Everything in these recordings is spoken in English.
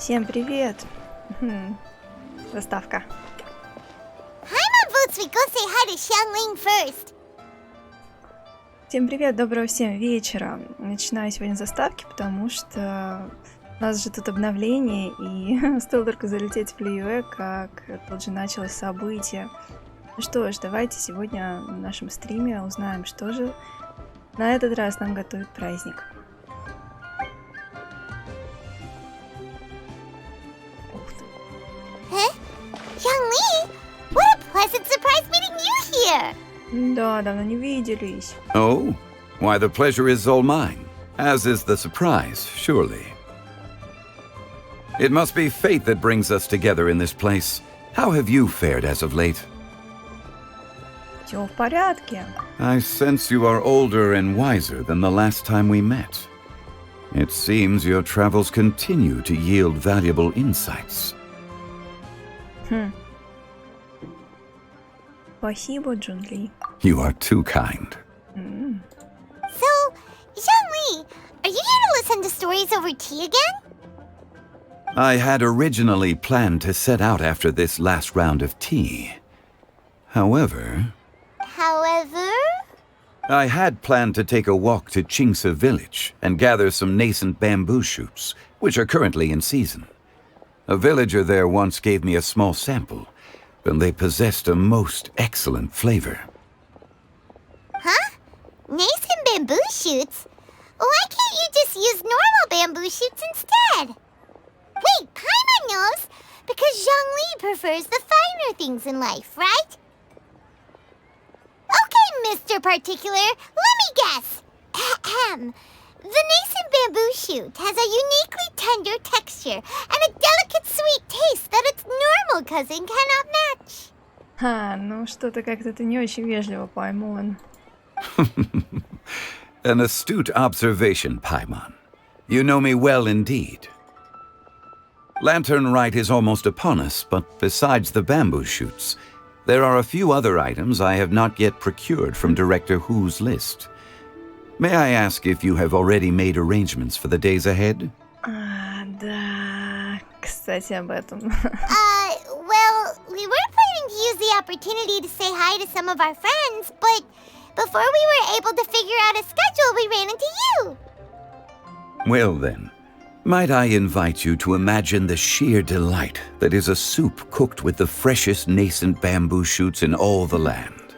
Всем привет! Заставка. Paimon votes we go say hi to Xiangling first. Всем привет, доброго всем вечера. Начинаю сегодня заставки, потому что у нас же тут обновление, и стоило только залететь в Лиюэ, как тут же началось событие. Ну что ж, давайте сегодня на нашем стриме узнаем, что же на этот раз нам готовит праздник. Xiangling, what a pleasant surprise meeting you here. Да, давно не виделись. Oh? Why, the pleasure is all mine, as is the surprise, surely. It must be fate that brings us together in this place. How have you fared as of late? Все в порядке. I sense you are older and wiser than the last time we met. It seems your travels continue to yield valuable insights. Спасибо, Джунли. You are too kind. So, Xiangling, are you here to listen to stories over tea again? I had originally planned to set out after this last round of tea. However, I had planned to take a walk to Chingsa village and gather some nascent bamboo shoots, which are currently in season. A villager there once gave me a small sample, and they possessed a most excellent flavor. Huh? Nascent bamboo shoots? Why can't you just use normal bamboo shoots instead? Wait, Paimon knows, because Zhongli prefers the finer things in life, right? Okay, Mr. Particular, let me guess. Ahem. The nascent bamboo shoot has a uniquely tender texture and a delicate sweet taste that its normal cousin cannot match. Ну что-то как-то ты не очень вежливо, Паймон. An astute observation, Paimon. You know me well indeed. Lantern Rite is almost upon us, but besides the bamboo shoots, there are a few other items I have not yet procured from Director Hu's list. May I ask if you have already made arrangements for the days ahead? Да, кстати, об этом. Well, we were planning to use the opportunity to say hi to some of our friends, but before we were able to figure out a schedule, we ran into you. Well then, might I invite you to imagine the sheer delight that is a soup cooked with the freshest nascent bamboo shoots in all the land.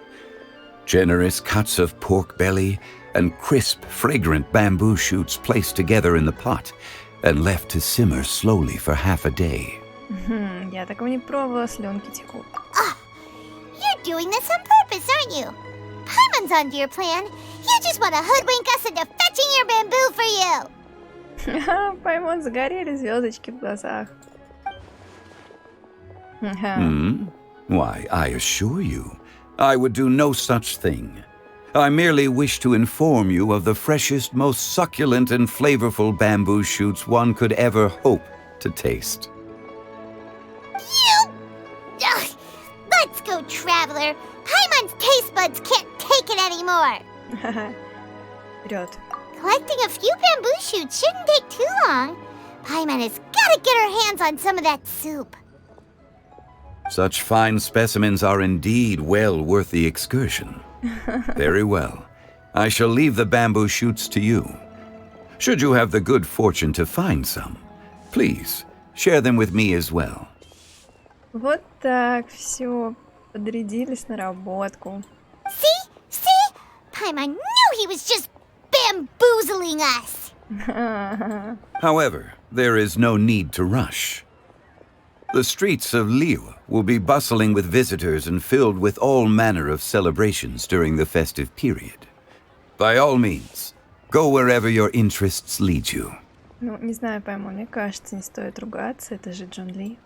Generous cuts of pork belly and crisp, fragrant bamboo shoots placed together in the pot and left to simmer slowly for half a day. Я такого не пробовала, слюнки текут. You're doing this on purpose, aren't you? Paimon's onto your plan. You just want to hoodwink us into fetching your bamboo for you. Паймон, загорели звездочки в глазах. Why, I assure you, I would do no such thing. I merely wish to inform you of the freshest, most succulent and flavorful bamboo shoots one could ever hope to taste. You! Ugh. Let's go, traveler. Paimon's taste buds can't take it anymore. Вперед. Collecting a few bamboo shoots shouldn't take too long. Paimon has got to get her hands on some of that soup. Such fine specimens are indeed well worth the excursion. Very well. I shall leave the bamboo shoots to you. Should you have the good fortune to find some, please share them with me as well. Вот так, все. Подрядились на работку. See? Paimon knew he was just bamboozling us. However, there is no need to rush. The streets of Liyue will be bustling with visitors and filled with all manner of celebrations during the festive period. By all means, go wherever your interests lead you. Ну, не знаю, Паймон, мне кажется, не стоит ругаться, это же Джунли.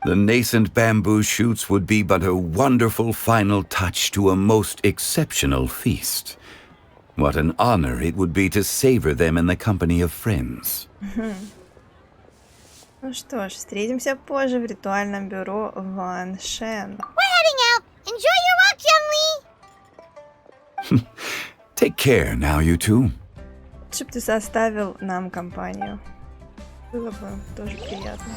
The nascent bamboo shoots would be but a wonderful final touch to a most exceptional feast. What an honor it would be to savor them in the company of friends. Ну что ж, встретимся позже в ритуальном бюро Ван Шен. We're heading out. Enjoy your walk, Xiangling. Take care now, you two. Чтоб ты составил нам компанию. Было бы тоже приятно.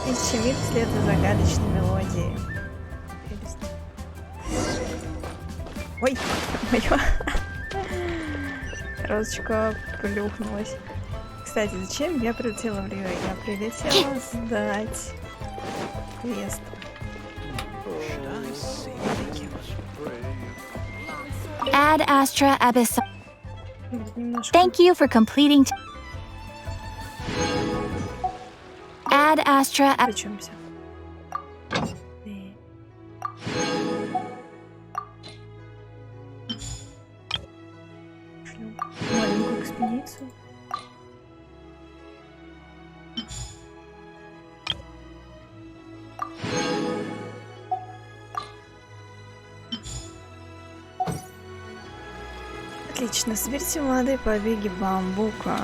Тысяча миль вслед за загадочной мелодией. Прелесть. Ой, моё. Розочка плюхнулась. Кстати, зачем я прилетела в Рио? Я прилетела сдать квест. Ad Astra Abyss. Немножко. Thank you for completing. Ad Astra. Отвлечёмся. Шлю маленькую экспедицию. Отлично, соберите молодые побеги бамбука.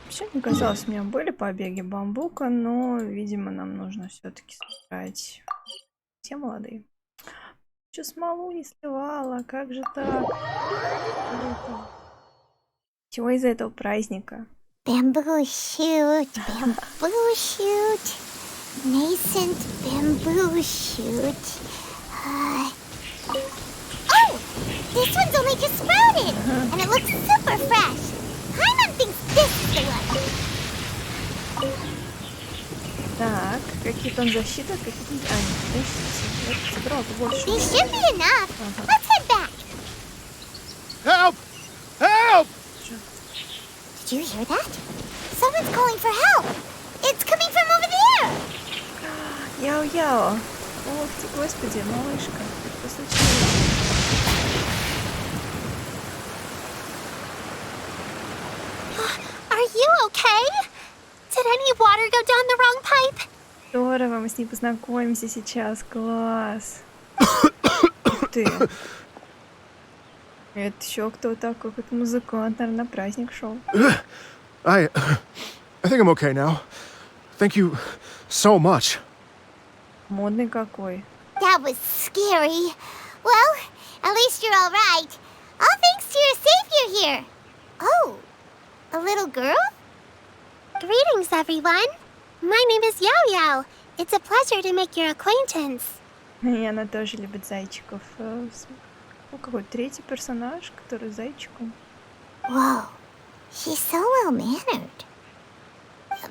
Вообще, мне казалось, у меня были побеги бамбука, но, видимо, нам нужно все-таки собирать все молодые. Че смолу не сливала, как же так? Чего из-за этого праздника? Bamboo shoot, nascent bamboo shoot. Oh, this one's only just sprouted, and it looks super fresh. Paimon thinks this is the one. Так, какие-то он защита, какие-то... А, нет, защита. Собрал больше. These should be enough. Let's head back. Help! Help! Did you hear that? Someone's calling for help. It's coming from over there. Яо-яо. Ох ты, господи, малышка. Что случилось? Are you okay? Did any water go down the wrong pipe? Здорово, мы с ней познакомимся сейчас. Класс. Ух ты. Это еще кто такой? Какой-то музыкант, наверное, на праздник шел. I think I'm okay now. Thank you so much. Модный какой. That was scary. Well, at least you're all right. All thanks to your savior here. Oh, a little girl? Greetings, everyone. My name is Yao Yao. It's a pleasure to make your acquaintance. И она тоже любит зайчиков. Ну, какой третий персонаж, который с зайчиком. Whoa, she's so well-mannered.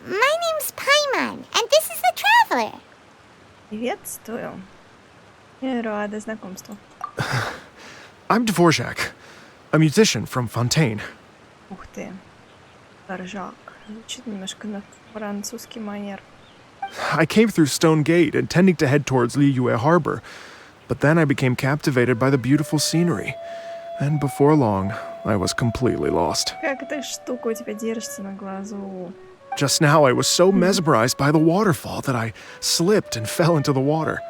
My name's Paimon, and this is the traveler. Приветствую. Я рада знакомству. I'm Dvorak, a musician from Fontaine. Ух ты. Ржак. Звучит немножко на французский манер. I came through Stone Gate intending to head towards Liyue Harbor, but then I became captivated by the beautiful scenery, and before long, I was completely lost. Как эта штука у тебя держится на глазу? Just now, I was so mesmerized by the waterfall that I slipped and fell into the water.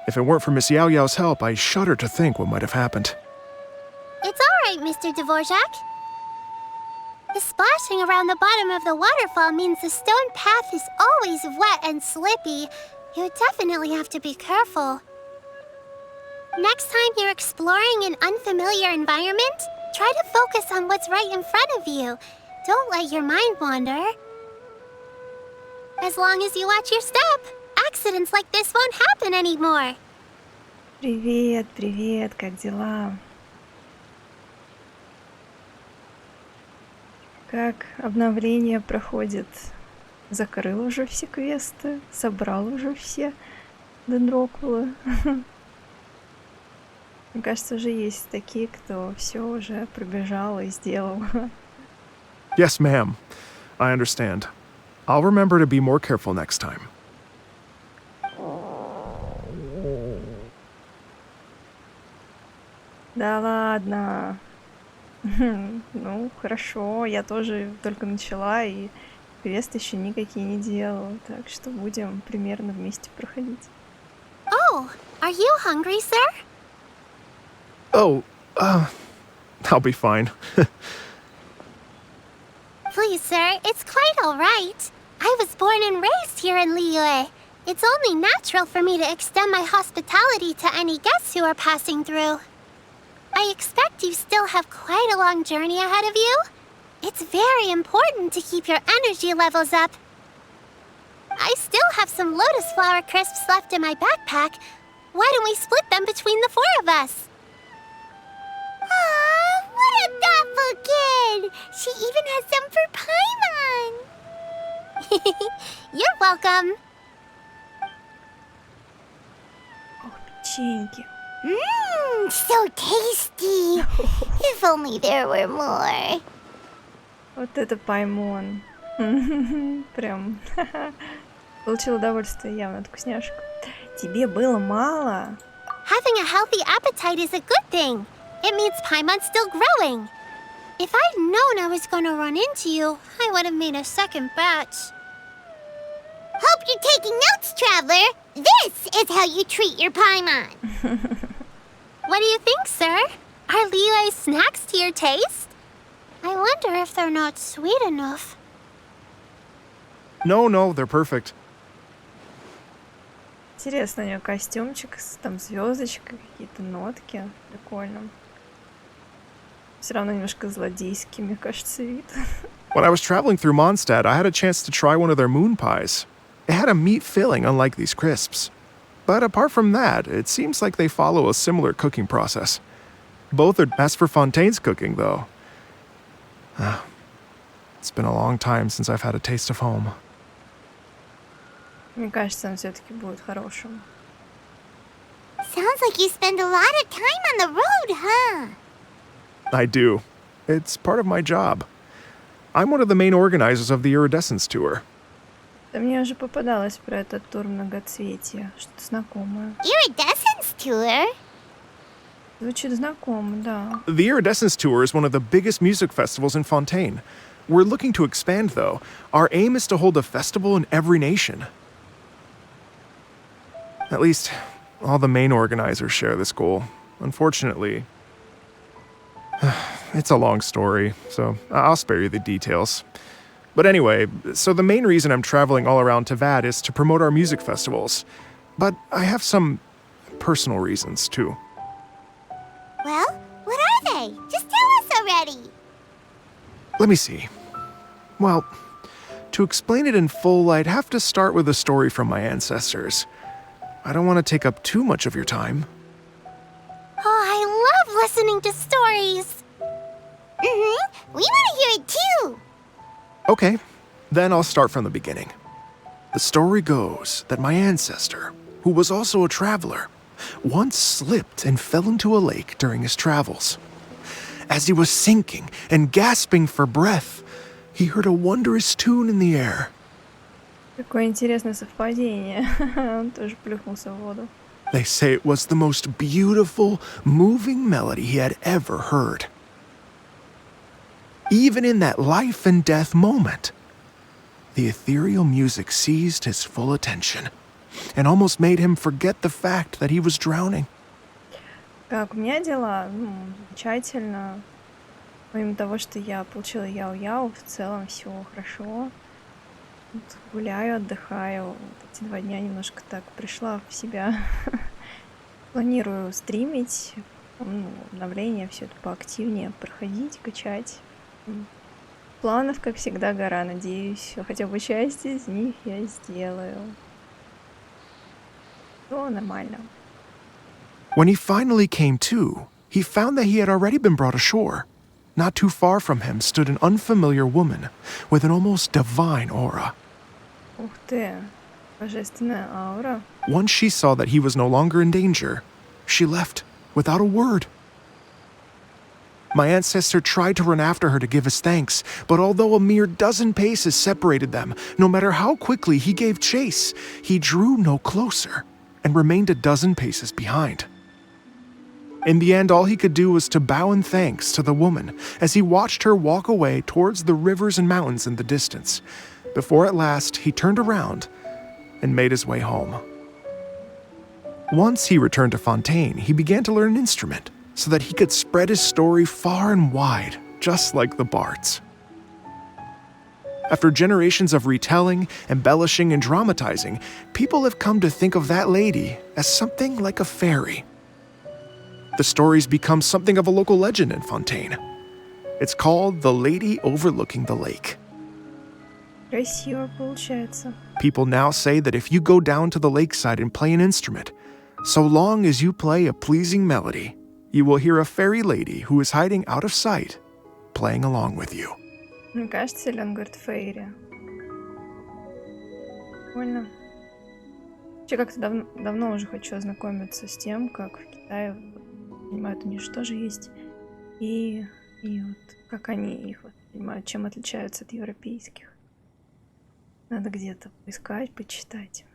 If it weren't for Miss Yao Yao's help, I shudder to think what might have happened. It's all right, Mr. Dvorak. The splashing around the bottom of the waterfall means the stone path is always wet and slippy. You definitely have to be careful. Next time you're exploring an unfamiliar environment, try to focus on what's right in front of you. Don't let your mind wander. As long as you watch your step, accidents like this won't happen anymore. Привет, привет, как дела? Как обновление проходит? Закрыл уже все квесты, собрал уже все дендрокулы. Мне кажется, уже есть такие, кто все уже пробежал и сделал. Yes, ma'am. I understand. I'll remember to be more careful next time. Да ладно. Ну, хорошо, я тоже только начала и квест еще никакие не делала, так что будем примерно вместе проходить. Oh, are you hungry, sir? Oh, I'll be fine. Please, sir, it's quite all right. I was born and raised here in Liyue. It's only natural for me to extend my hospitality to any guests who are passing through. I expect you still have quite a long journey ahead of you. It's very important to keep your energy levels up. I still have some lotus flower crisps left in my backpack. Why don't we split them between the 4 of us? Aw, what a thoughtful kid! She even has some for Paimon! You're welcome. Ох, печеньки. Mmm, so tasty! If only there were more. Вот это Паймон. Прям получил удовольствие явно от вкусняшек. Тебе было мало? Having a healthy appetite is a good thing. It means Paimon's still growing. If I'd known I was gonna run into you, I would have made a second batch. Hope you're taking notes, Traveler. This is how you treat your Paimon. What do you think, sir? Are Liyue's snacks to your taste? I wonder if they're not sweet enough. No, they're perfect. Интересно, у нее костюмчик с там звездочкой, какие-то нотки. Прикольно. Все равно немножко злодейский, мне кажется, вид. When I was traveling through Mondstadt, I had a chance to try one of their moon pies. It had a meat filling, unlike these crisps. But apart from that, it seems like they follow a similar cooking process. Both are best for Fontaine's cooking, though. It's been a long time since I've had a taste of home. Мне кажется, он все-таки будет хорошим. Sounds like you spend a lot of time on the road, huh? I do. It's part of my job. I'm one of the main organizers of the Iridescence Tour. Да мне уже попадалось про этот тур многоцветия. Что-то знакомое. Iridescence tour? Звучит знакомо, да. The Iridescence Tour is one of the biggest music festivals in Fontaine. We're looking to expand, though. Our aim is to hold a festival in every nation. At least, all the main organizers share this goal. Unfortunately, it's a long story, so I'll spare you the details. But anyway, so the main reason I'm traveling all around Tavad is to promote our music festivals. But I have some personal reasons, too. Well, what are they? Just tell us already. Let me see. Well, to explain it in full, I'd have to start with a story from my ancestors. I don't want to take up too much of your time. Oh, I love listening to stories. We want to hear it too. Okay, then I'll start from the beginning. The story goes that my ancestor, who was also a traveler, once slipped and fell into a lake during his travels. As he was sinking and gasping for breath, he heard a wondrous tune in the air. Какое интересное совпадение. Он тоже плюхнулся в воду. They say it was the most beautiful, moving melody he had ever heard. Even in that life and death moment, the ethereal music seized his full attention and almost made him forget the fact that he was drowning. Как у меня дела? Замечательно. Помимо того, что я получила яу-яу, в целом все хорошо. Вот гуляю, отдыхаю. Вот эти 2 дня немножко так пришла в себя. Планирую стримить, обновления, все это поактивнее проходить, качать. Планов, как всегда, гора. Надеюсь, хотя бы часть из них я сделаю. Все нормально. When he finally came to, he found that he had already been brought ashore. Not too far from him stood an unfamiliar woman with an almost divine aura. Ух ты, божественная аура. Once she saw that he was no longer in danger, she left without a word. My ancestor tried to run after her to give his thanks, but although a mere dozen paces separated them, no matter how quickly he gave chase, he drew no closer and remained a dozen paces behind. In the end, all he could do was to bow in thanks to the woman as he watched her walk away towards the rivers and mountains in the distance, before at last he turned around and made his way home. Once he returned to Fontaine, he began to learn an instrument so that he could spread his story far and wide, just like the bards. After generations of retelling, embellishing, and dramatizing, people have come to think of that lady as something like a fairy. The stories become something of a local legend in Fontaine. It's called The Lady Overlooking the Lake. Красиво получается. People now say that if you go down to the lakeside and play an instrument, so long as you play a pleasing melody, you will hear a fairy lady who is hiding out of sight, playing along with you. Мне кажется, или он говорит фейри? Прикольно. Вообще как-то давно уже хочу ознакомиться с тем, как в Китае понимают, у них же тоже есть. И вот как они их понимают, чем отличаются от европейских. Надо где-то поискать, почитать.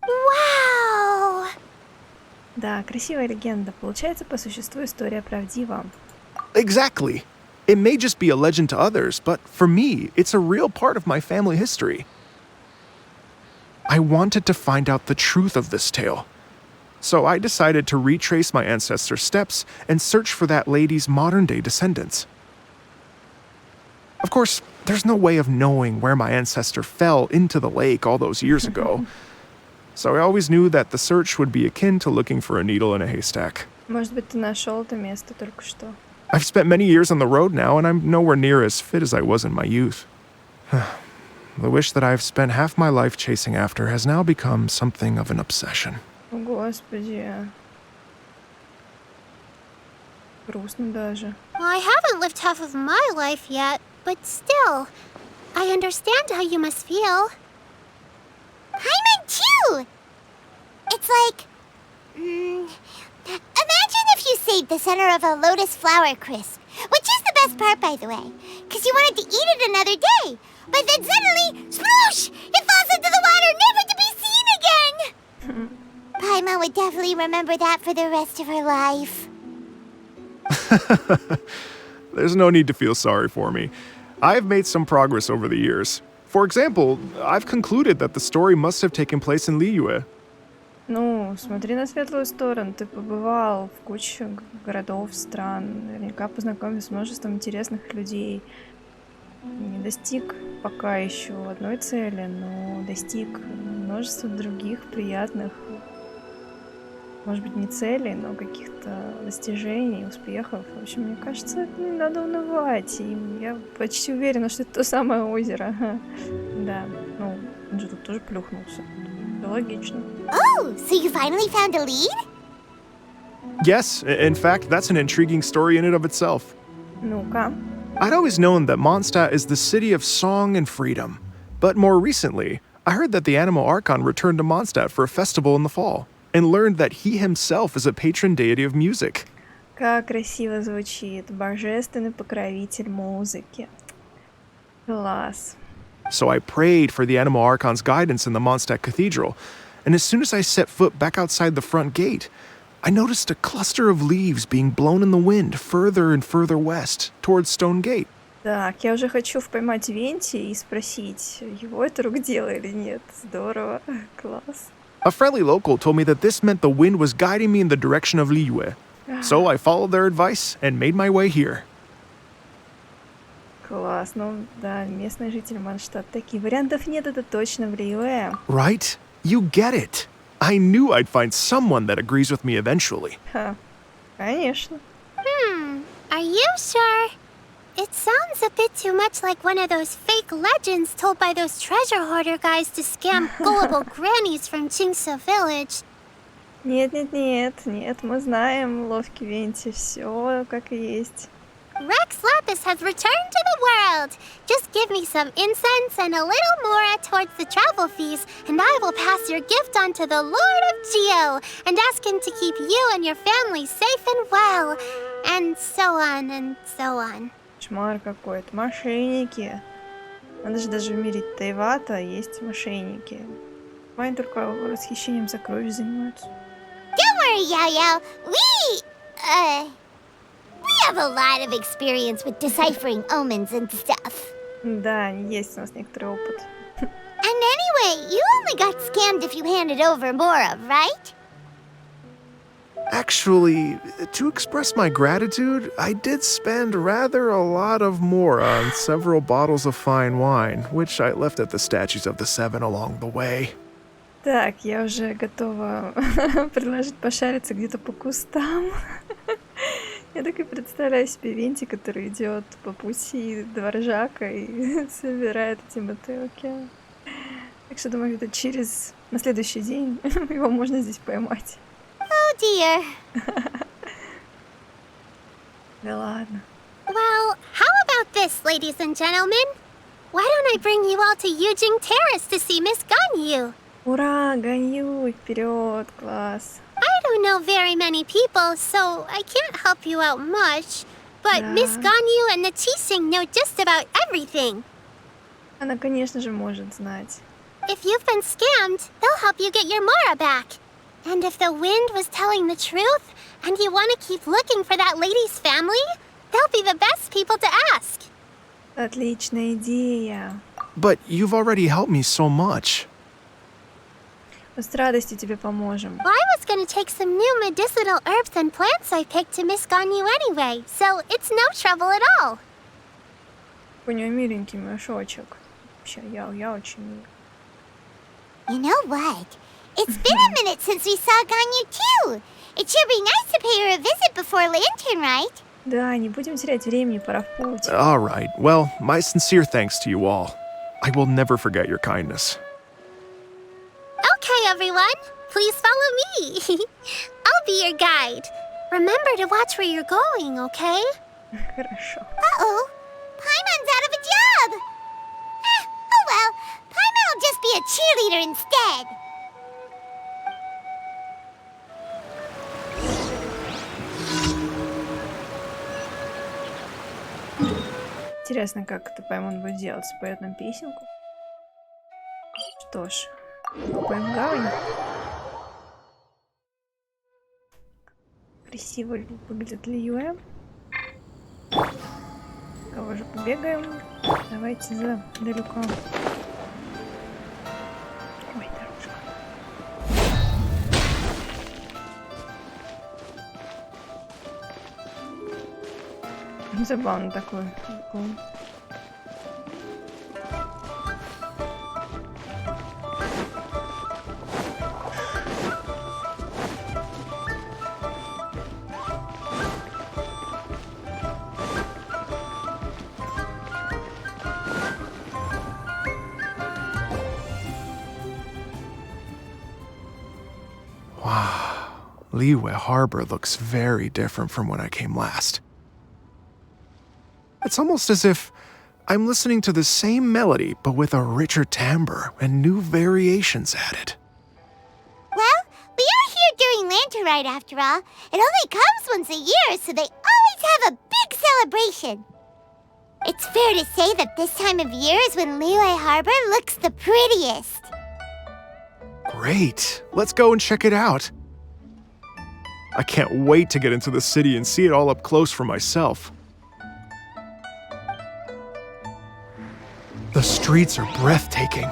Wow! Да, красивая легенда. Получается, по существу история правдива. Exactly. It may just be a legend to others, but for me, it's a real part of my family history. I wanted to find out the truth of this tale. So I decided to retrace my ancestors' steps and search for that lady's modern-day descendants. Of course, there's no way of knowing where my ancestor fell into the lake all those years ago. So I always knew that the search would be akin to looking for a needle in a haystack. Может быть, ты нашел это место только что. I've spent many years on the road now, and I'm nowhere near as fit as I was in my youth. The wish that I've spent half my life chasing after has now become something of an obsession. О, Господи. Грустно даже. Well, I haven't lived half of my life yet, but still, I understand how you must feel. Paimon too! It's like... imagine if you saved the center of a lotus flower crisp, which is the best part, by the way, because you wanted to eat it another day. But then suddenly, sploosh! It falls into the water, never to be seen again! Paimon would definitely remember that for the rest of her life. There's no need to feel sorry for me. I've made some progress over the years. For example, I've concluded that the story must have taken place in Liyue. Ну, смотри на светлую сторону. Ты побывал в куче городов, стран. Наверняка познакомился с множеством интересных людей. Не достиг пока еще одной цели, но достиг множества других приятных, может быть, не целей, но каких-то достижений, успехов. В общем, мне кажется, это не надо унывать. И я почти уверена, что это то самое озеро. Да, ну, он же тут тоже плюхнулся. Это логично. Oh, so you finally found a lead? Yes, in fact, that's an intriguing story in and of itself. Ну-ка. I'd always known that Mondstadt is the city of song and freedom. But more recently, I heard that the Animal Archon returned to Mondstadt for a festival in the fall, and learned that he himself is a patron deity of music. Как красиво звучит. Божественный покровитель музыки. Класс. So I prayed for the Animal Archon's guidance in the Mondstadt Cathedral, and as soon as I set foot back outside the front gate, I noticed a cluster of leaves being blown in the wind further and further west, towards Stone Gate. Так, я уже хочу поймать Венти и спросить, его это рук дело или нет. Здорово. Класс. A friendly local told me that this meant the wind was guiding me in the direction of Liyue. So I followed their advice and made my way here. Класс. Ну, да, местные жители Mondstadt такие. Вариантов нет, это точно в Лиюэ. Right? You get it. I knew I'd find someone that agrees with me eventually. Ха, конечно. Are you sure? It sounds a bit too much like one of those fake legends told by those treasure hoarder guys to scam gullible grannies from Jingsa Village. Нет, мы знаем, ловкий Венти, все как и есть. Rex Lapis has returned to the world. Just give me some incense and a little more towards the travel fees, and I will pass your gift on to the Lord of Geo and ask him to keep you and your family safe and well. And so on and so on. Кошмар какой-то. Мошенники. Надо же даже в мире Тайвата есть мошенники. Они только расхищением сокровищ занимаются. Don't worry, Yao Yao. We have a lot of experience with deciphering omens and stuff. Да, есть у нас некоторый опыт. And anyway, you only got scammed if you handed over Mora, right? Actually, to express my gratitude, I did spend rather a lot of more on several bottles of fine wine, which I left at the statues of the Seven along the way. Так, я уже готова предложить пошариться где-то по кустам Я так и представляю себе Винти, который идет по пути дворжака и собирает эти бутылки. Так что, думаю, это на следующий день его можно здесь поймать. Oh dear. Да ладно. Well, how about this, ladies and gentlemen? Why don't I bring you all to Yujing Terrace to see Miss Ganyu? Ура, Ганью, вперед, класс. I don't know very many people, so I can't help you out much. But Yeah. Miss Ganyu and the Chising know just about everything. Она, конечно же, может знать. If you've been scammed, they'll help you get your Mora back. And if the wind was telling the truth, and you want to keep looking for that lady's family, they'll be the best people to ask. Отличная идея. But you've already helped me so much. Мы с радостью тебе поможем. Well, I was going to take some new medicinal herbs and plants I picked to Miss Ganyu anyway, so it's no trouble at all. У нее миленький мешочек. Вообще, я очень милый. You know what? It's been a minute since we saw Ganyu too. It should be nice to pay her a visit before Lantern, right? Да, не будем терять времени, пора в путь. All right. Well, my sincere thanks to you all. I will never forget your kindness. Okay, everyone, please follow me. I'll be your guide. Remember to watch where you're going, okay? Хорошо. Uh-oh, Paimon's out of a job. Oh well, Paimon will just be a cheerleader instead. Интересно, как это Паймон будет делать? Споет нам песенку? Что ж, купаем в гавань. Красиво выглядит Лиюэ. Кого же побегаем? Давайте за далеко. Ой, дорожка. Забавно такой. Wow. Liyue Harbor looks very different from when I came last. It's almost as if I'm listening to the same melody, but with a richer timbre and new variations added. Well, we are here during Lantern Ride after all. It only comes once a year, so they always have a big celebration. It's fair to say that this time of year is when Liyue Harbor looks the prettiest. Great. Let's go and check it out. I can't wait to get into the city and see it all up close for myself. The streets are breathtaking.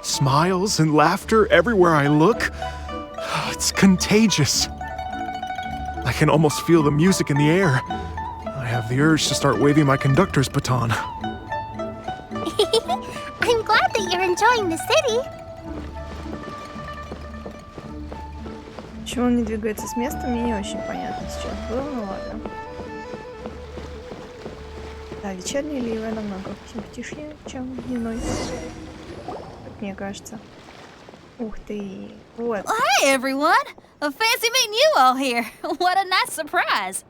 Smiles and laughter everywhere I look. It's contagious. I can almost feel the music in the air. I have the urge to start waving my conductor's baton. I'm glad that you're enjoying the city. Почему он не двигается с места, мне не очень понятно сейчас было, ну ладно. Да, вечерний Лиюэ намного симпатичнее, чем дневной. Как мне кажется. Ух ты, вот. Hey everyone! Fancy meeting you all here. What a nice surprise!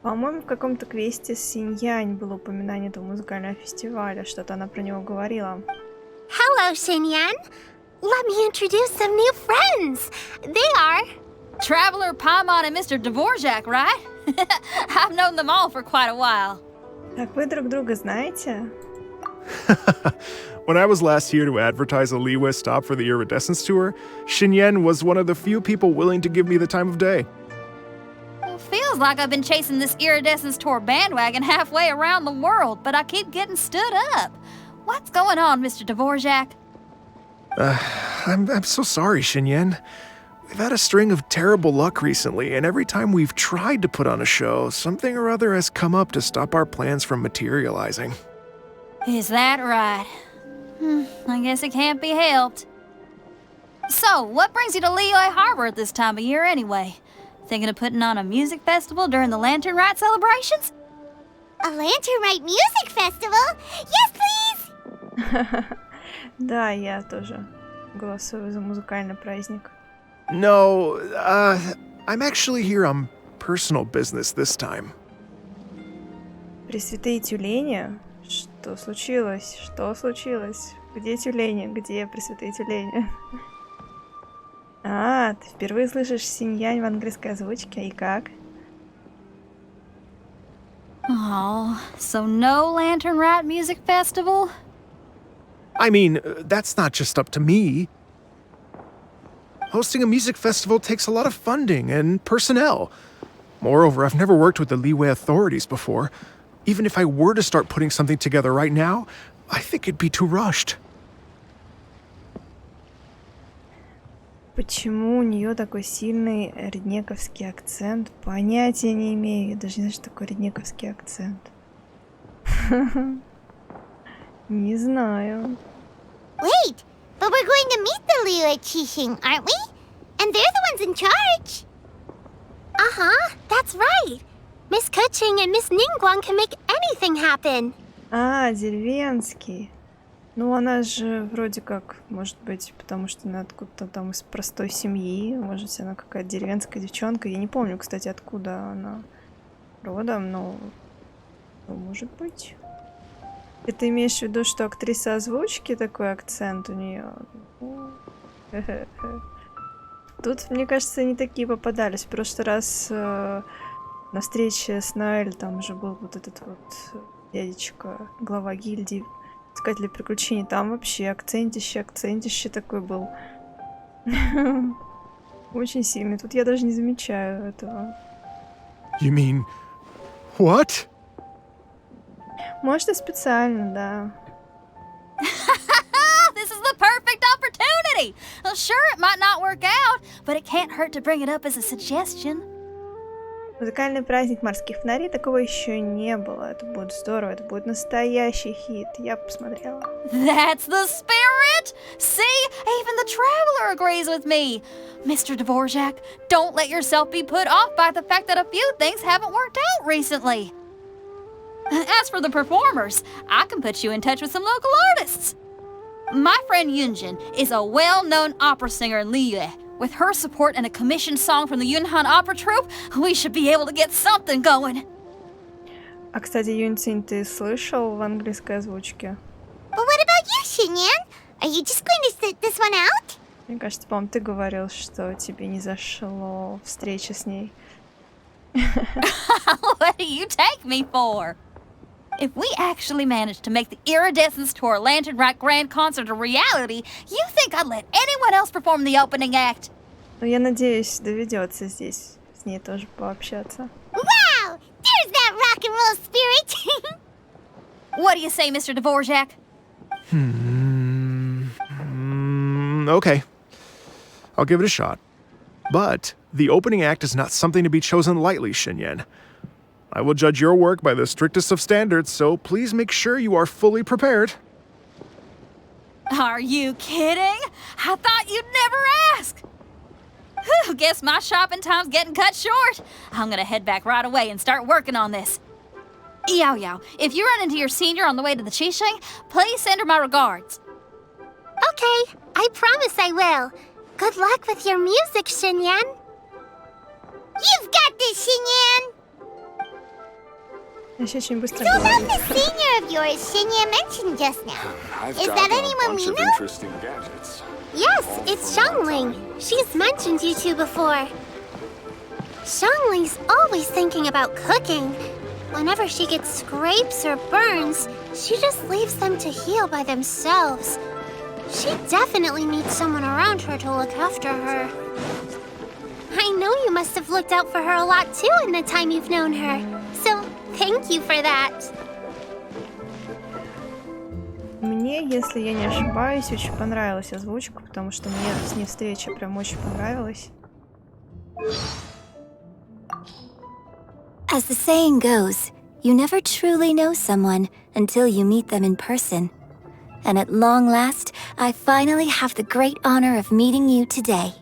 По-моему, в каком-то квесте с Синьянь было упоминание этого музыкального фестиваля, что-то она про него говорила. Hello, Xinyan. Let me introduce some new friends. They are... Traveler Paimon and Mr. Dvorak, right? I've known them all for quite a while. Так вы друг друга знаете? When I was last here to advertise a Liyue stop for the Iridescence Tour, Xinyan was one of the few people willing to give me the time of day. Well, feels like I've been chasing this Iridescence Tour bandwagon halfway around the world, but I keep getting stood up. What's going on, Mr. Dvorak? I'm so sorry, Xinyan. We've had a string of terrible luck recently, and every time we've tried to put on a show, something or other has come up to stop our plans from materializing. Is that right? I guess it can't be helped. So, what brings you to Liyue Harbor at this time of year anyway? Thinking of putting on a music festival during the Lantern Rite celebrations? A Lantern Rite music festival? Yes, please! Да, я тоже голосую за музыкальный праздник. No, I'm actually here on personal business this time. Пресвятые тюлени? Что случилось? Что случилось? Где тюлени? Где пресвятые тюлени? А, ты впервые слышишь синьянь в английской озвучке, и как? Oh, so no Lantern Rite music festival? I mean, that's not just up to me. Hosting a music festival takes a lot of funding and personnel. Moreover, I've never worked with the Liyue authorities before. Even if I were to start putting something together right now, I think it'd be too rushed. Почему у нее такой сильный реднековский акцент? Понятия не имею. Я даже не знаю, что такое реднековский акцент. Не знаю. Wait, but we're going to meet the Liyue Qixing, aren't we? And they're the ones in charge. Uh-huh, that's right. Miss Kuching and Miss Ningguang can make anything happen. А, деревенский. Ну, она же вроде как, может быть, потому что она откуда-то там из простой семьи. Может быть, она какая-то деревенская девчонка. Я не помню, кстати, откуда она родом, но может быть. И ты имеешь в виду, что актриса озвучки такой акцент у нее? Тут, мне кажется, не такие попадались. В прошлый раз на встрече с Ноэль там же был вот этот вот дядечка, глава гильдии, искателей приключений. Там вообще акцентище такой был. Очень сильный. Тут я даже не замечаю этого. You mean, what? Может, и специально, да. This is the perfect opportunity! Well, sure, it might not work out, but it can't hurt to bring it up as a suggestion. Музыкальный праздник морских фонарей, такого еще не было. Это будет здорово, это будет настоящий хит. Я посмотрела. That's the spirit! See, even the traveler agrees with me. Mr. Dvorak, don't let yourself be put off by the fact that a few things haven't worked out recently. As for the performers, I can put you in touch with some local artists. My friend Yunjin is a well-known opera singer in Liyue. With her support and a commissioned song from the Yunhan Opera Troupe, we should be able to get something going. А, кстати, Юнцинь, ты слышал в английской озвучке? But what about you, Xinyan? Are you just going to sit this one out? Мне кажется, по-моему, ты говорил, что тебе не зашло встреча с ней. What do you take me for? If we actually manage to make the Iridescence Tour Lantern Rite Grand Concert a reality, you think I'd let anyone else perform the opening act? Но я надеюсь, доведется здесь с ней тоже пообщаться. Wow! There's that rock and roll spirit! What do you say, Mr. Dvorak? Okay. I'll give it a shot. But the opening act is not something to be chosen lightly, Xinyan. I will judge your work by the strictest of standards, so please make sure you are fully prepared. Are you kidding? I thought you'd never ask. Whew, guess my shopping time's getting cut short. I'm gonna head back right away and start working on this. Yao Yao, if you run into your senior on the way to the Qixing, please send her my regards. Okay, I promise I will. Good luck with your music, Xinyan. You've got this, Xinyan! Еще очень быстро So about говорит. the senior of yours Xinyan mentioned just now. Is that anyone we know? Yes, it's Xiangling. She's mentioned you two before. Xiangling's always thinking about cooking. Whenever she gets scrapes or burns, she just leaves them to heal by themselves. She definitely needs someone around her to look after her. I know you must have looked out for her a lot too in the time you've known her. So, thank you for that. Мне, если я не ошибаюсь, очень понравилась озвучка, потому что мне с ней встреча прям очень понравилась. As the saying goes, you never truly know someone until you meet them in person. And at long last, I finally have the great honor of meeting you today.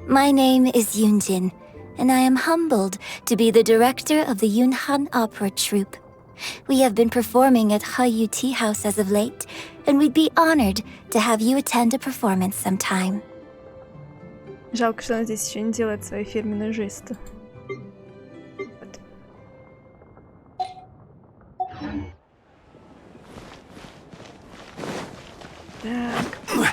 My name is Yunjin, and I am humbled to be the director of the Yunhan Opera Troupe. We have been performing at Hayu Tea House as of late, and we'd be honored to have you attend a performance sometime. Жалко, что она здесь еще не делает свои фирменные жесты. Вот. Так. Ой.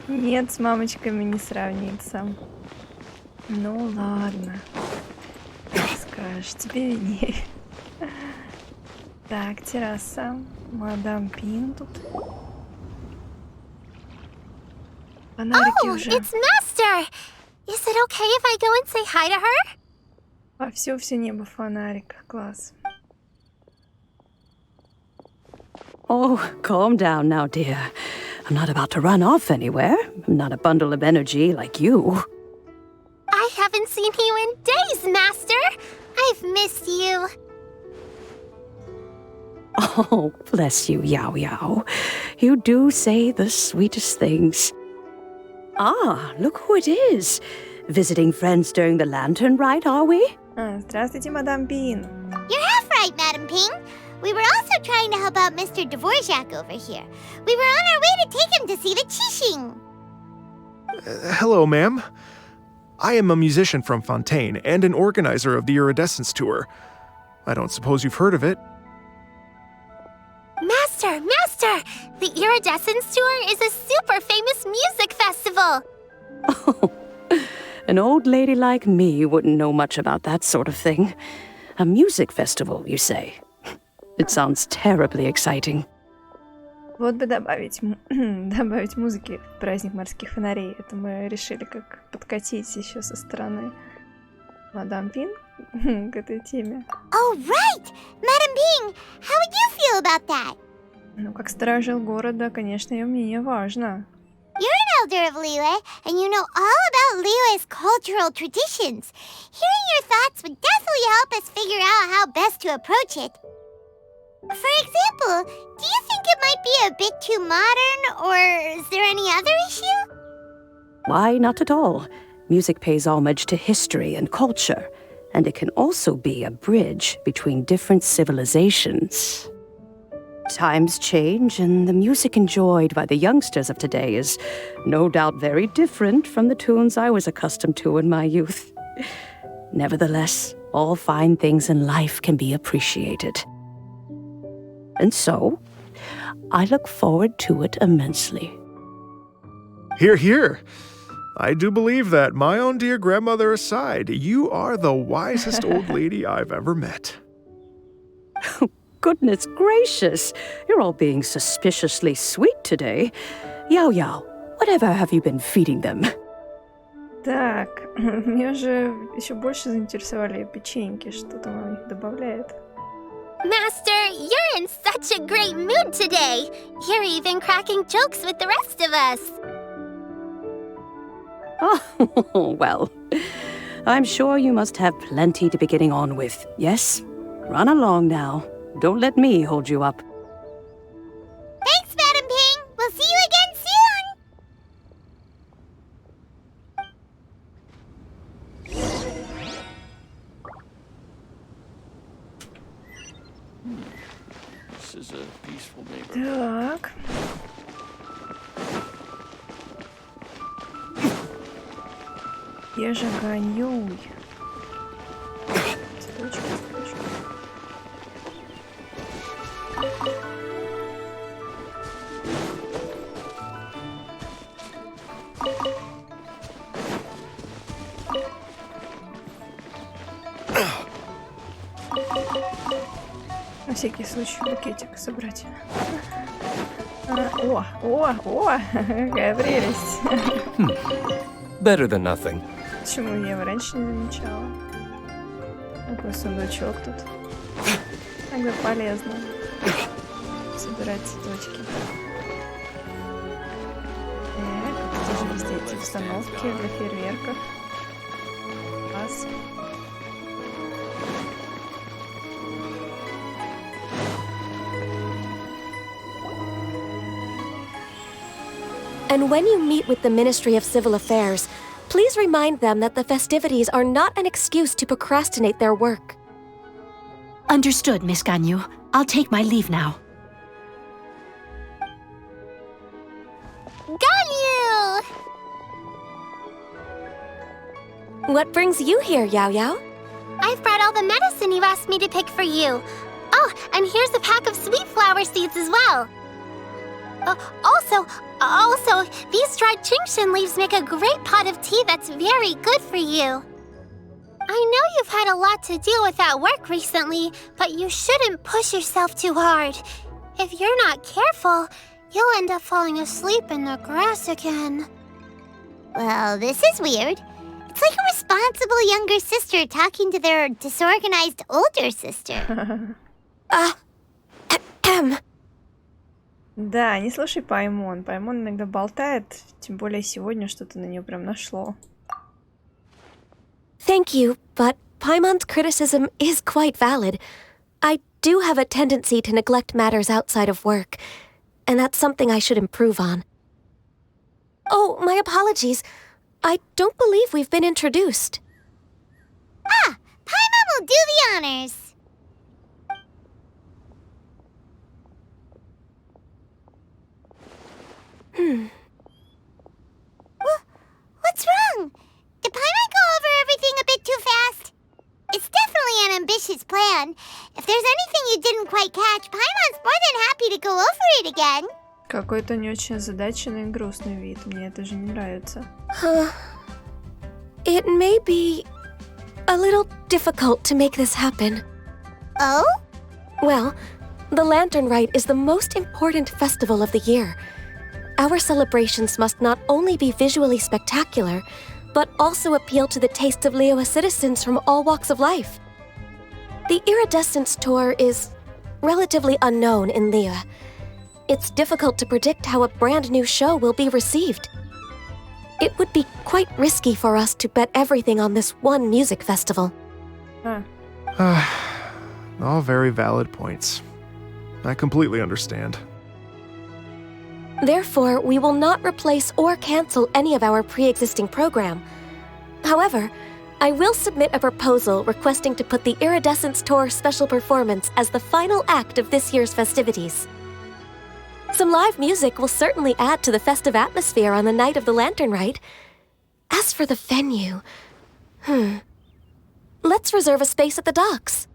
Нет, с мамочками не сравнится. Ну ладно. Как скажешь, тебе видней. Так, терраса. Мадам Пин тут. Фонарики Oh, уже. it's Master! Is it okay if I go and say hi to her? Во все небо фонарик. Класс. Oh, calm down now, dear. I'm not about to run off anywhere. I'm not a bundle of energy like you. I haven't seen you in days, Master! I've missed you. Oh, bless you, Yao Yao. You do say the sweetest things. Ah, look who it is. Visiting friends during the lantern rite, are we? Здравствуйте, мадам Пин. You're half right, Madam Ping. We were also trying to help out Mr. Dvorak over here. We were on our way to take him to see the Qixing. Hello, ma'am. I am a musician from Fontaine and an organizer of the Iridescence Tour. I don't suppose you've heard of it. Master! The Iridescence Tour is a super famous music festival! Oh, an old lady like me wouldn't know much about that sort of thing. A music festival, you say? It sounds terribly exciting. Вот бы добавить музыки в праздник морских фонарей. Это мы решили как подкатить еще со стороны мадам Пин к этой теме. Oh, right! Madam Ping, how would you feel about that? Ну, как сторожил города, конечно, ее мнение важно. You're an elder of Liyue, and you know all about Liyue's cultural traditions. Hearing your thoughts would definitely help us figure out how best to approach it. For example, do you think it might be a bit too modern, or is there any other issue? Why, not at all. Music pays homage to history and culture, and it can also be a bridge between different civilizations. Times change, and the music enjoyed by the youngsters of today is no doubt very different from the tunes I was accustomed to in my youth. Nevertheless, all fine things in life can be appreciated. And so, I look forward to it immensely. Hear, hear. I do believe that, my own dear grandmother aside, you are the wisest old lady I've ever met. Goodness gracious, you're all being suspiciously sweet today. Yao Yao, whatever have you been feeding them? Так, меня уже еще больше заинтересовали печеньки, что там он их добавляет. Master, you're in such a great mood today. You're even cracking jokes with the rest of us. Oh, well, I'm sure you must have plenty to be getting on with, yes? Run along now. Don't let me hold you up. Thanks, Madam Ping. We'll see you again soon. This is a peaceful neighborhood. Так. Я же гоню. Цветочки. На всякий случай букетик собрать. О, какая прелесть. Better than nothing. Почему я его раньше не замечала? Такой сундучок тут. Тогда полезно собирать цветочки. Так, здесь же везде эти установки для фейерверков. Класс. сейчас. And when you meet with the Ministry of Civil Affairs, please remind them that the festivities are not an excuse to procrastinate their work. Understood, Miss Ganyu. I'll take my leave now. Ganyu! What brings you here, Yao Yao? I've brought all the medicine you asked me to pick for you. Oh, and here's a pack of sweet flower seeds as well. Also, these dried genshin leaves make a great pot of tea that's very good for you. I know you've had a lot to deal with at work recently, but you shouldn't push yourself too hard. If you're not careful, you'll end up falling asleep in the grass again. Well, this is weird. It's like a responsible younger sister talking to their disorganized older sister. Да, не слушай Паймон. Паймон иногда болтает, тем более сегодня что-то на нее прям нашло. Thank you, but Paimon's criticism is quite valid. I do have a tendency to neglect matters outside of work, and that's something I should improve on. Oh, my apologies. I don't believe we've been introduced. Ah, Paimon will do the honors. What's wrong? Did Paimon go over everything a bit too fast? It's definitely an ambitious plan. If there's anything you didn't quite catch, Paimon's more than happy to go over it again. Какой-то не очень озадаченный и грустный вид. Мне это же не нравится. It may be a little difficult to make this happen. Oh? Well, the Lantern Rite is the most important festival of the year. Our celebrations must not only be visually spectacular, but also appeal to the tastes of Liyue citizens from all walks of life. The Iridescence Tour is relatively unknown in Liyue. It's difficult to predict how a brand new show will be received. It would be quite risky for us to bet everything on this one music festival. All very valid points. I completely understand. Therefore, we will not replace or cancel any of our pre-existing program. However, I will submit a proposal requesting to put the Iridescence Tour special performance as the final act of this year's festivities. Some live music will certainly add to the festive atmosphere on the night of the Lantern Rite. As for the venue, let's reserve a space at the docks.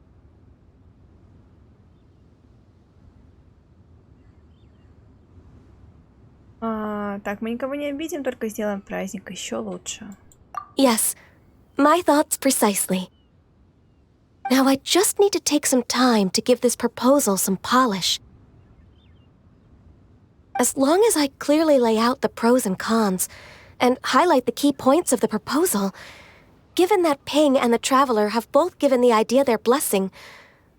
Так, мы никого не обидим, только сделаем праздник еще лучше. Yes, my thoughts precisely. Now I just need to take some time to give this proposal some polish. As long as I clearly lay out the pros and cons, and highlight the key points of the proposal, given that Ping and the Traveler have both given the idea their blessing,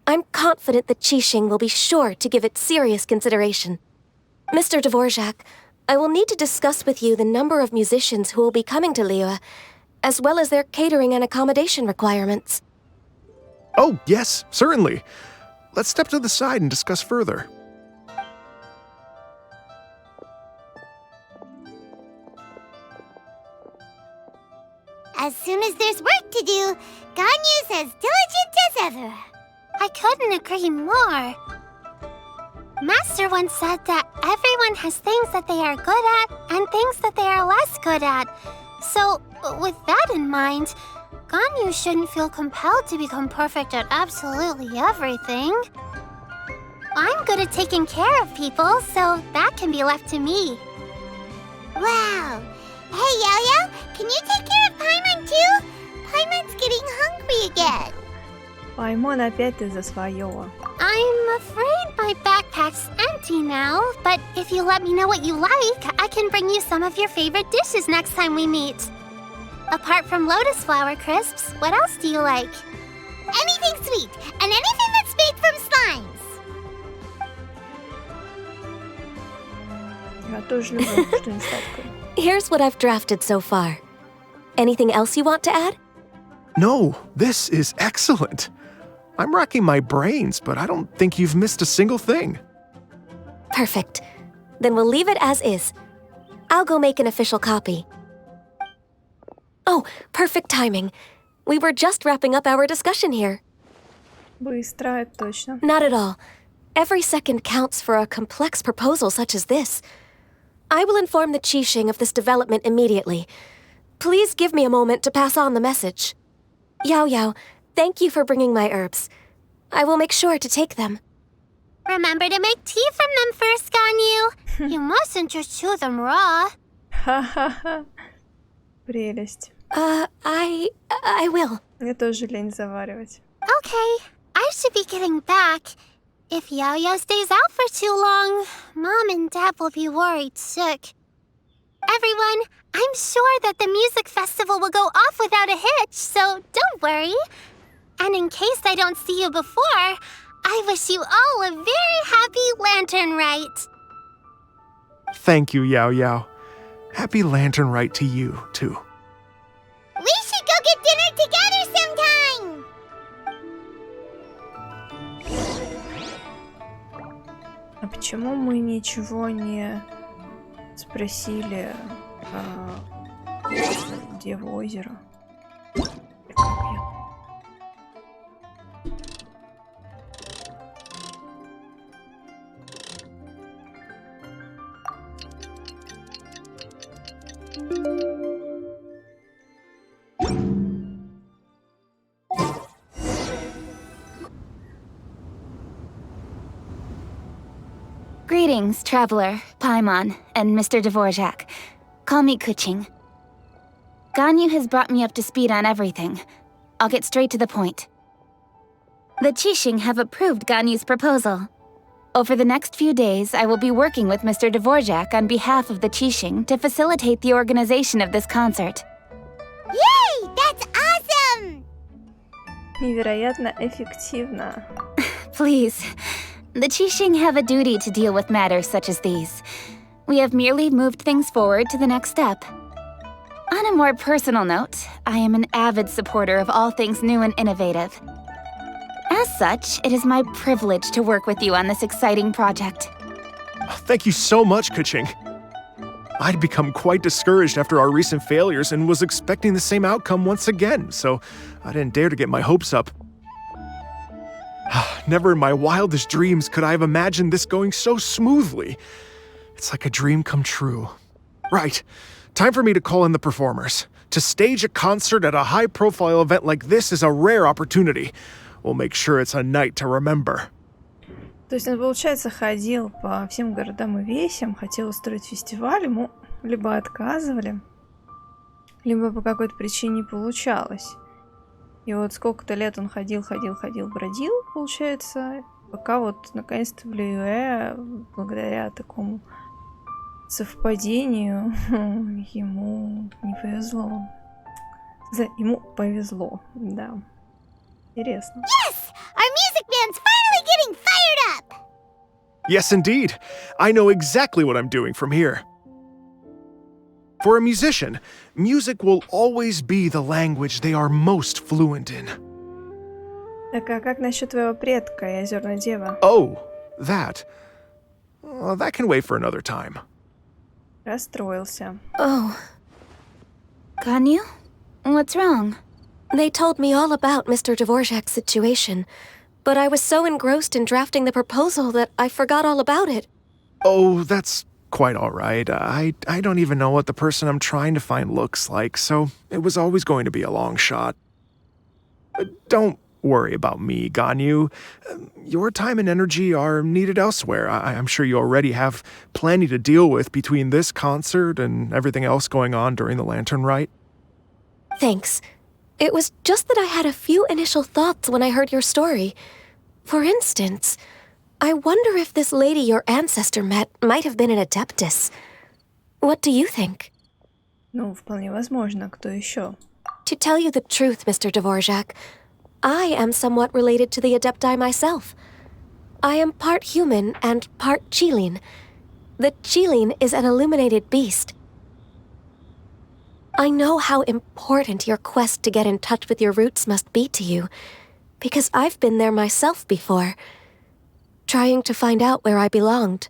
I'm confident that Qixing will be sure to give it serious consideration. Mr. Dvorak, I will need to discuss with you the number of musicians who will be coming to Liyue, as well as their catering and accommodation requirements. Oh, yes, certainly. Let's step to the side and discuss further. As soon as there's work to do, Ganyu's as diligent as ever. I couldn't agree more. Master once said that everyone has things that they are good at and things that they are less good at. So, with that in mind, Ganyu shouldn't feel compelled to become perfect at absolutely everything. I'm good at taking care of people, so that can be left to me. Wow. Hey, Yo-Yo, can you take care of Paimon too? Paimon's getting hungry again. Паймон опять из-за своего. I'm afraid my backpack's empty now, but if you let me know what you like, I can bring you some of your favorite dishes next time we meet. Apart from lotus flower crisps, what else do you like? Anything sweet, and anything that's made from slimes. Я тоже люблю что-нибудь сладкое. Here's what I've drafted so far. Anything else you want to add? No, this is excellent. I'm racking my brains, but I don't think you've missed a single thing. Perfect. Then we'll leave it as is. I'll go make an official copy. Oh, perfect timing. We were just wrapping up our discussion here. Быстро, это точно. Not at all. Every second counts for a complex proposal such as this. I will inform the Qixing of this development immediately. Please give me a moment to pass on the message. Yao Yao, thank you for bringing my herbs. I will make sure to take them. Remember to make tea from them first, Ganyu. You mustn't just chew them raw. Ха-ха-ха. Прелесть. I will. Мне тоже лень заваривать. Okay, I should be getting back. If Yao Yao stays out for too long, Mom and Dad will be worried sick. Everyone, I'm sure that the music festival will go off without a hitch, so don't worry. And in case I don't see you before, I wish you all a very happy lantern rite. Thank you, Yao Yao. Happy Lantern Rite to you, too. We should go get dinner together sometime! А почему мы ничего не спросили Деву озера? Greetings, traveler, Paimon, and Mr. Dvorak. Call me Kuching. Ganyu has brought me up to speed on everything. I'll get straight to the point. The Qixing have approved Ganyu's proposal. Over the next few days, I will be working with Mr. Dvorak on behalf of the Qixing to facilitate the organization of this concert. Yay! That's awesome! Невероятно эффективно. Please. The Qixing have a duty to deal with matters such as these. We have merely moved things forward to the next step. On a more personal note, I am an avid supporter of all things new and innovative. As such, it is my privilege to work with you on this exciting project. Thank you so much, Kuching. I'd become quite discouraged after our recent failures and was expecting the same outcome once again, so I didn't dare to get my hopes up. Never in my wildest dreams could I have imagined this going so smoothly. It's like a dream come true. Right, time for me to call in the performers. To stage a concert at a high-profile event like this is a rare opportunity. We'll make sure it's a night to remember. То есть он, получается, ходил по всем городам и весям, хотел устроить фестиваль, ему либо отказывали, либо по какой-то причине не получалось. И вот сколько-то лет он ходил, бродил, получается, пока вот наконец-то в Лиюэ, благодаря такому совпадению, ему не повезло. Ему повезло, да. Интересно. Yes! Our music band's finally getting fired up! Yes, indeed. I know exactly what I'm doing from here. For a musician, music will always be the language they are most fluent in. Так, а как насчет твоего предка и озерной девы? Oh, that. That can wait for another time. Расстроился. Oh, Ganyu? What's wrong? they told me all about Mr. Dvorak's situation, but I was so engrossed in drafting the proposal that I forgot all about it. Oh, that's quite all right. I don't even know what the person I'm trying to find looks like, so it was always going to be a long shot. Don't worry about me, Ganyu. Your time and energy are needed elsewhere. I'm sure you already have plenty to deal with between this concert and everything else going on during the Lantern Rite. Thanks. It was just that I had a few initial thoughts when I heard your story. For instance, I wonder if this lady your ancestor met might have been an adeptus. What do you think? Ну, вполне возможно, кто еще? To tell you the truth, Mr. Dvorak, I am somewhat related to the adepti myself. I am part human and part Qilin. The Qilin is an illuminated beast. I know how important your quest to get in touch with your roots must be to you, because I've been there myself before, trying to find out where I belonged.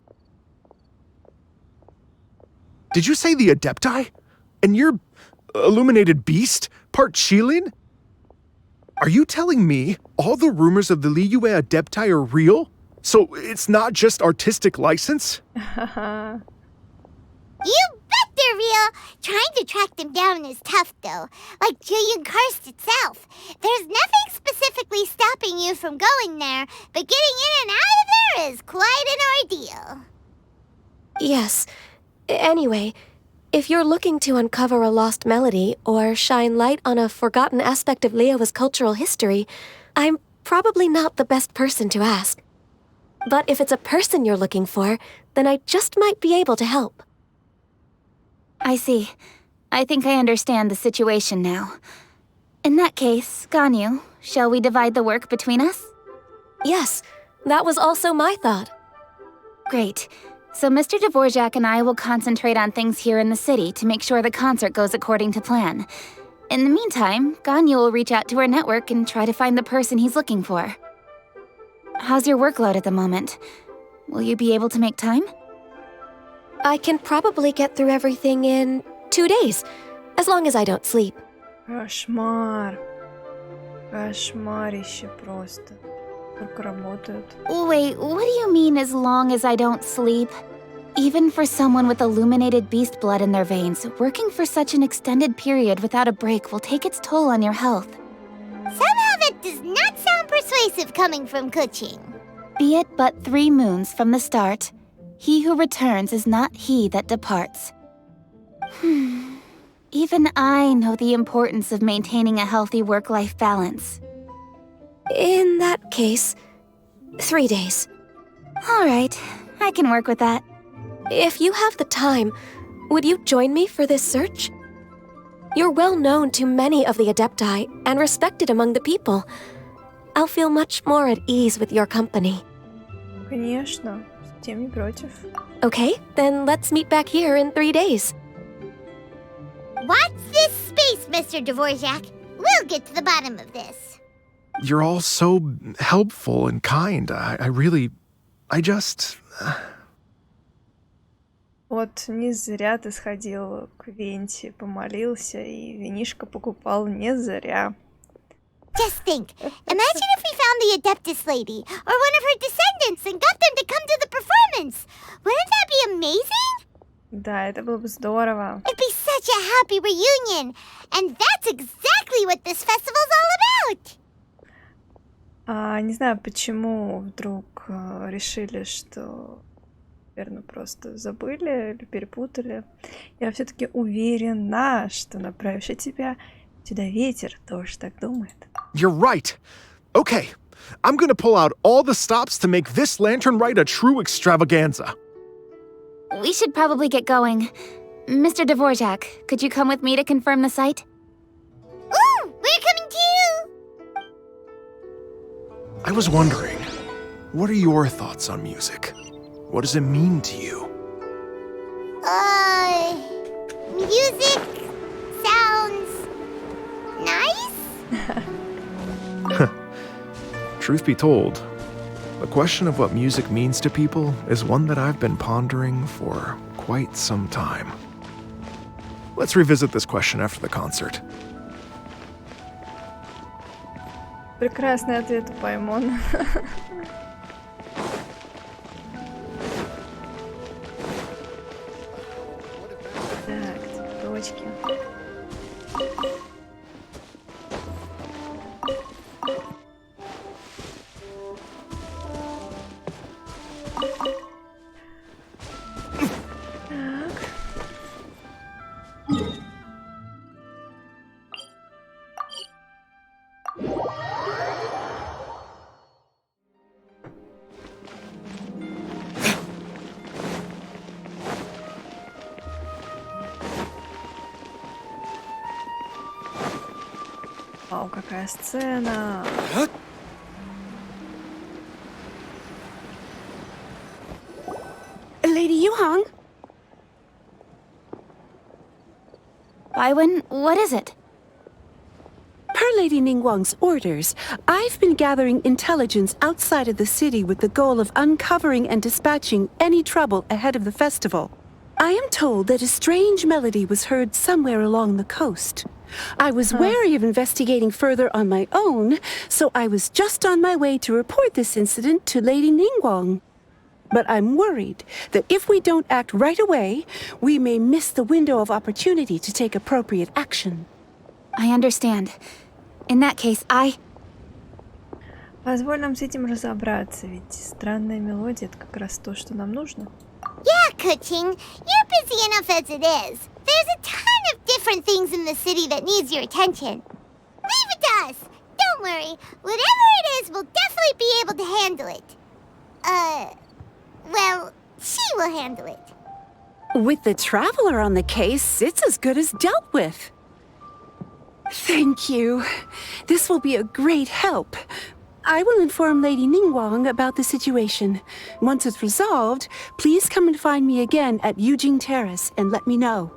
Did you say the Adepti? And you're illuminated beast? Part Shilin? Are you telling me all the rumors of the Liyue Adepti are real? So it's not just artistic license? You bet they're real! Trying to track them down is tough, though. Like Julian Karst itself. There's nothing specifically stopping you from going there, but getting in and out of there is quite an ordeal. Yes. Anyway, if you're looking to uncover a lost melody or shine light on a forgotten aspect of Liyue's cultural history, I'm probably not the best person to ask. But if it's a person you're looking for, then I just might be able to help. I see. I think I understand the situation now. In that case, Ganyu, shall we divide the work between us? Yes, that was also my thought. Great. So Mr. Dvorak and I will concentrate on things here in the city to make sure the concert goes according to plan. In the meantime, Ganyu will reach out to her network and try to find the person he's looking for. How's your workload at the moment? Will you be able to make time? I can probably get through everything in 2 days, as long as I don't sleep. Кошмар. Кошмарище просто. Только работают. Wait, what do you mean as long as I don't sleep? Even for someone with illuminated beast blood in their veins, working for such an extended period without a break will take its toll on your health. Somehow that does not sound persuasive coming from Kuching. Be it but 3 moons from the start, he who returns is not he that departs. Even I know the importance of maintaining a healthy work-life balance. In that case, 3 days. All right, I can work with that. If you have the time, would you join me for this search? You're well known to many of the Adepti and respected among the people. I'll feel much more at ease with your company. Конечно, с тем не против. Okay, then let's meet back here in 3 days. Watch this space, Mr. Dvorak. We'll get to the bottom of this. You're all so helpful and kind. I just... Вот не зря ты сходил к Венте, помолился, и винишко покупал не зря. Just think, imagine if we found the Adeptus lady, or one of her descendants, and got them to come to the performance. Wouldn't that be amazing? Да, это было бы здорово. It'd be such a happy reunion, and that's exactly what this festival's all about. Не знаю, почему вдруг решили, что, наверное, просто забыли или перепутали. Я все-таки уверена, что направивший тебя сюда ветер тоже так думает. You're right. Okay, I'm gonna pull out all the stops to make this lantern rite a true extravaganza. We should probably get going. Mr. Dvorak, could you come with me to confirm the site? Ooh, we're coming too! I was wondering, what are your thoughts on music? What does it mean to you? Music sounds nice? Truth be told, the question of what music means to people is one that I've been pondering for quite some time. Let's revisit this question after the concert. Прекрасный ответ у Паймона. Так, цветочки. Вау, какая сцена! Lady Yuhang? Baiwen, what is it? Per Lady Ningguang's orders, I've been gathering intelligence outside of the city with the goal of uncovering and dispatching any trouble ahead of the festival. I am told that a strange melody was heard somewhere along the coast. I was wary of investigating further on my own, so I was just on my way to report this incident to Lady Ningguang. But I'm worried that if we don't act right away, we may miss the window of opportunity to take appropriate action. I understand. In that case, Позволь нам с этим разобраться, ведь странная мелодия — это как раз то, что нам нужно. Yeah, Kuching, you're busy enough as it is. There's a ton of different things in the city that needs your attention. Leave it to us. Don't worry. Whatever it is, we'll definitely be able to handle it. Well, she will handle it. With the Traveler on the case, it's as good as dealt with. Thank you. This will be a great help. I will inform Lady Ningguang about the situation. Once it's resolved, please come and find me again at Yujing Terrace and let me know.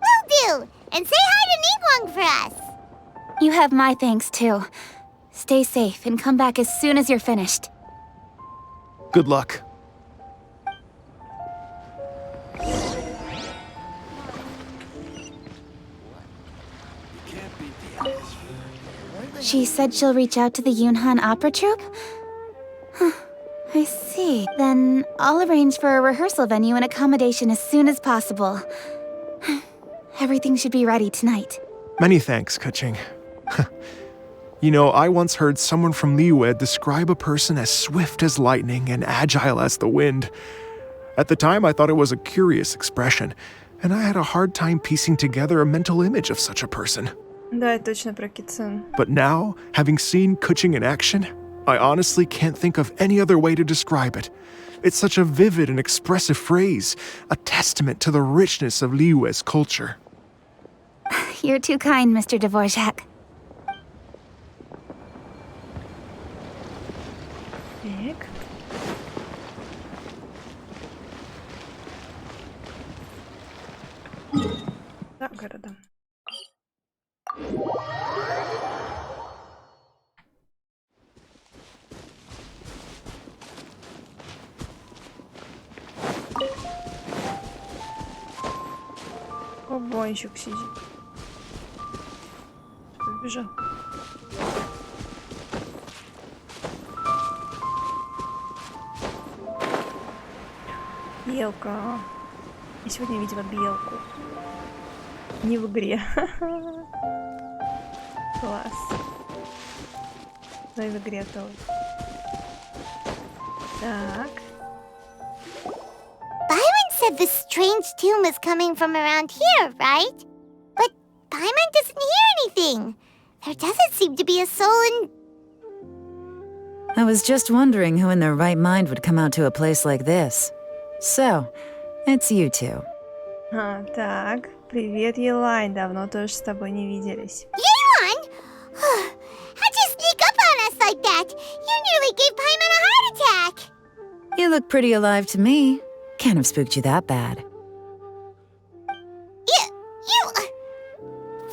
Will do. And say hi to Ningguang for us. you have my thanks too. Stay safe and come back as soon as you're finished. Good luck. She said she'll reach out to the Yunhan Opera Troupe? Huh, I see. Then I'll arrange for a rehearsal venue and accommodation as soon as possible. Everything should be ready tonight. Many thanks, Kuching. You know, I once heard someone from Liyue describe a person as swift as lightning and agile as the wind. At the time, I thought it was a curious expression, and I had a hard time piecing together a mental image of such a person. Да, точно про Кицун. But now, having seen Kuching in action, I honestly can't think of any other way to describe it. It's such a vivid and expressive phrase, a testament to the richness of Liyue's culture. You're too kind, Mr. Dvorak. Так. За городом. Обойщик сидит. Побежал. Белка. Я сегодня видела белку. Не в игре. Класс. Но и в игре тоже. Так. Byron said the strange tune was coming from around here, right? But Byron doesn't hear anything. There doesn't seem to be a soul in... I was just wondering who in their right mind would come out to a place like this. So, it's you two. Так. Привет, Елайн. Давно тоже с тобой не виделись. Yeon! How'd you sneak up on us like that? You nearly gave Paimon a heart attack! You look pretty alive to me. Can't have spooked you that bad.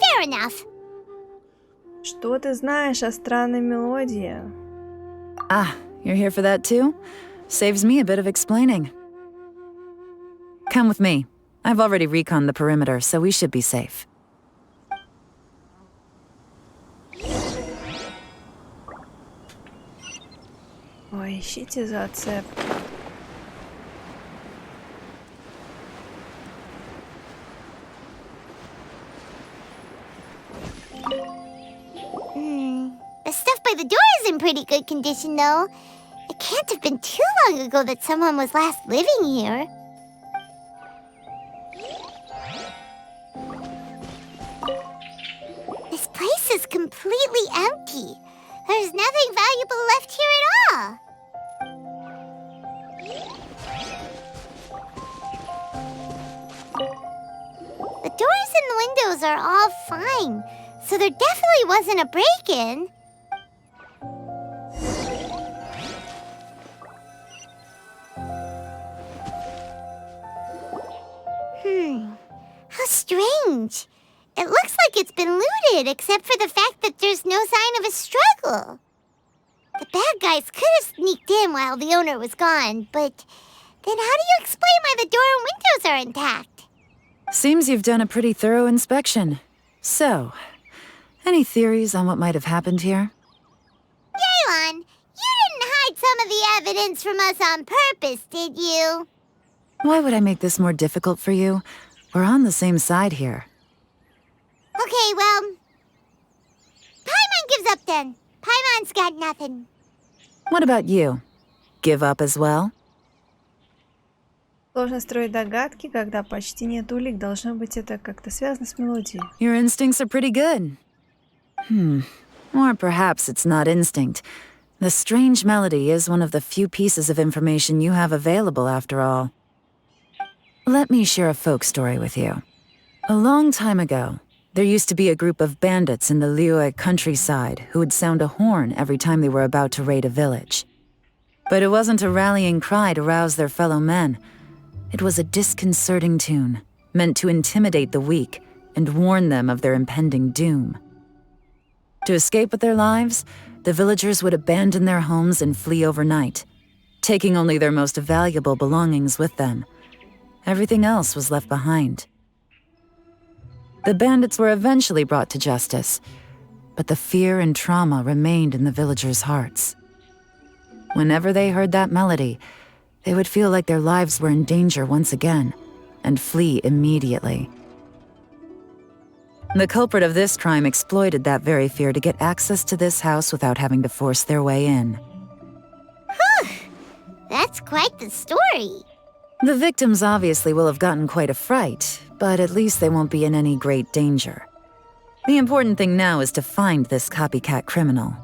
Fair enough. Что ты знаешь о странной мелодии? Ah, you're here for that too? Saves me a bit of explaining. Come with me. I've already reconned the perimeter, so we should be safe. Ой, ищите зацепки. The stuff by the door is in pretty good condition, though. It can't have been too long ago that someone was last living here. This place is completely empty. There's nothing valuable left here at all. The doors and the windows are all fine, so there definitely wasn't a break-in. How strange. It like it's been looted, except for the fact that there's no sign of a struggle. The bad guys could have sneaked in while the owner was gone, but then how do you explain why the door and windows are intact? Seems you've done a pretty thorough inspection. So, any theories on what might have happened here? Yelan, you didn't hide some of the evidence from us on purpose, did you? Why would I make this more difficult for you? We're on the same side here. Okay, well... Paimon gives up then. Paimon's got nothing. What about you? Give up as well? Сложно строить догадки, когда почти нет улик. Должно быть, это как-то связано с мелодией. Your instincts are pretty good. Or perhaps it's not instinct. The strange melody is one of the few pieces of information you have available, after all. Let me share a folk story with you. A long time ago, there used to be a group of bandits in the Liyue countryside who would sound a horn every time they were about to raid a village. But it wasn't a rallying cry to rouse their fellow men. It was a disconcerting tune, meant to intimidate the weak and warn them of their impending doom. To escape with their lives, the villagers would abandon their homes and flee overnight, taking only their most valuable belongings with them. Everything else was left behind. The bandits were eventually brought to justice, but the fear and trauma remained in the villagers' hearts. Whenever they heard that melody, they would feel like their lives were in danger once again, and flee immediately. The culprit of this crime exploited that very fear to get access to this house without having to force their way in. Whew! That's quite the story. The victims obviously will have gotten quite a fright, but at least they won't be in any great danger. The important thing now is to find this copycat criminal.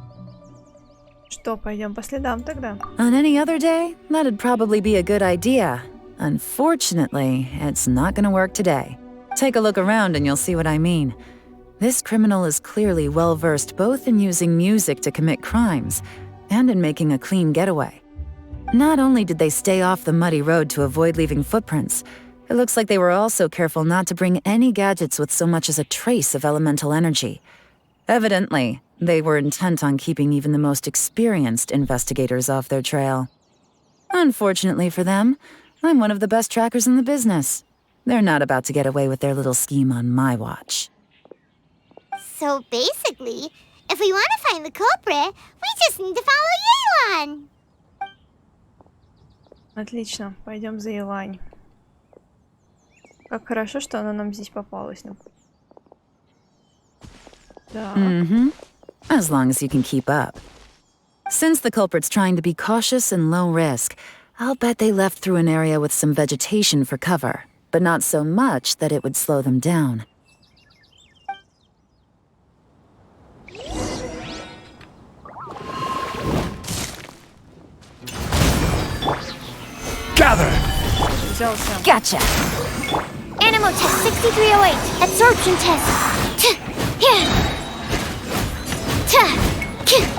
Что, пойдем по следам тогда? On any other day, that'd probably be a good idea. Unfortunately, it's not gonna work today. Take a look around and you'll see what I mean. This criminal is clearly well-versed both in using music to commit crimes and in making a clean getaway. Not only did they stay off the muddy road to avoid leaving footprints, it looks like they were also careful not to bring any gadgets with so much as a trace of elemental energy. Evidently, they were intent on keeping even the most experienced investigators off their trail. Unfortunately for them, I'm one of the best trackers in the business. They're not about to get away with their little scheme on my watch. So basically, if we want to find the culprit, we just need to follow Yelan. Отлично, пойдем за Елань. Как хорошо, что она нам здесь попалась. Да. As long as you can keep up. Since the culprit's trying to be cautious and low risk, I'll bet they left through an area with some vegetation for cover, but not so much that it would slow them down. Gather! Gotcha! Animal test 6308. Absorption test.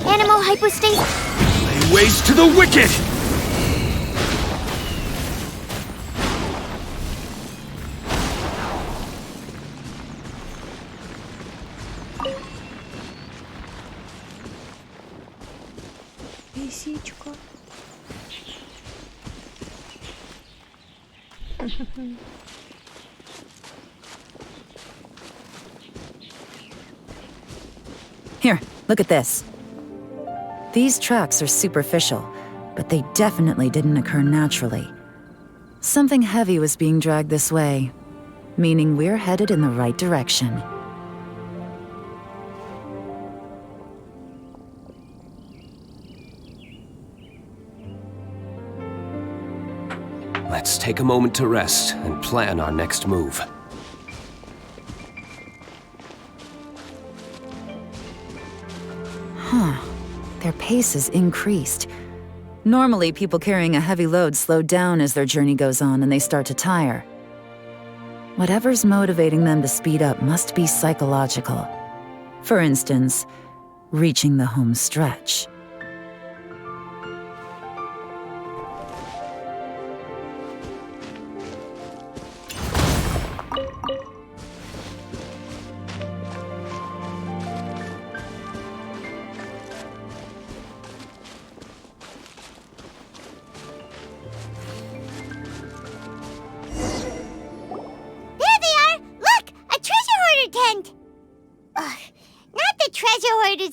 Animal hypostasis. Ways to the wicked! Лисичка. Here, look at this. These tracks are superficial, but they definitely didn't occur naturally. Something heavy was being dragged this way, meaning we're headed in the right direction. Let's take a moment to rest and plan our next move. Their pace has increased. Normally, people carrying a heavy load slow down as their journey goes on and they start to tire. Whatever's motivating them to speed up must be psychological. For instance, reaching the home stretch.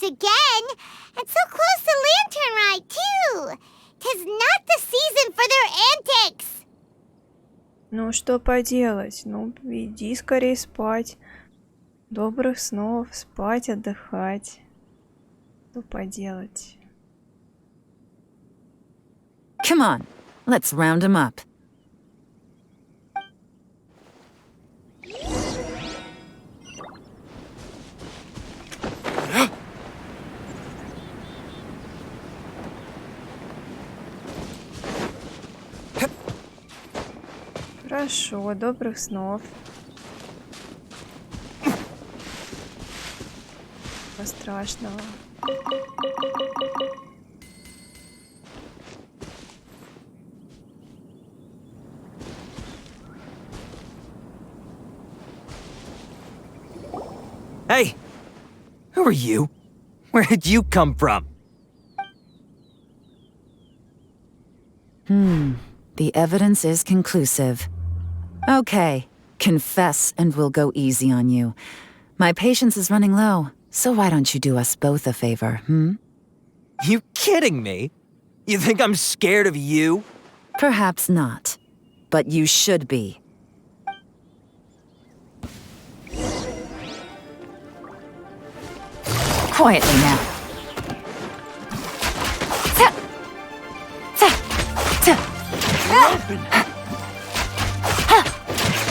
again, and so close to Lantern Ride, too. 'Tis not the season for their antics. Ну, что поделать? Ну, иди скорее спать. Добрых снов, спать, отдыхать. Что поделать? Come on, let's round him up. Хорошо, добрых снов. Ничего страшного. Hey! Who are you? Where did you come from? The evidence is conclusive. Okay, confess and we'll go easy on you. My patience is running low, so why don't you do us both a favor, You kidding me? You think I'm scared of you? Perhaps not, but you should be. Quietly now.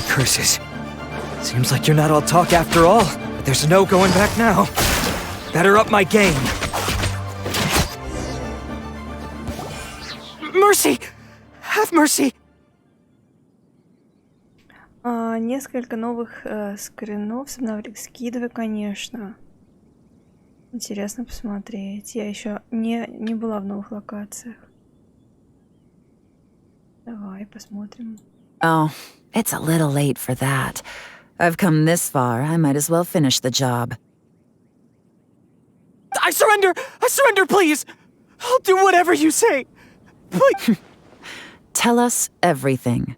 Curses. Seems like you're not all talk after all, but there's no going back now. Better up my game. Mercy! Have mercy! Несколько новых скринов скидывай, конечно. Интересно посмотреть. Я еще не была в новых локациях. Давай посмотрим. Oh, it's a little late for that. I've come this far, I might as well finish the job. I surrender! I surrender, please! I'll do whatever you say! Please! Tell us everything.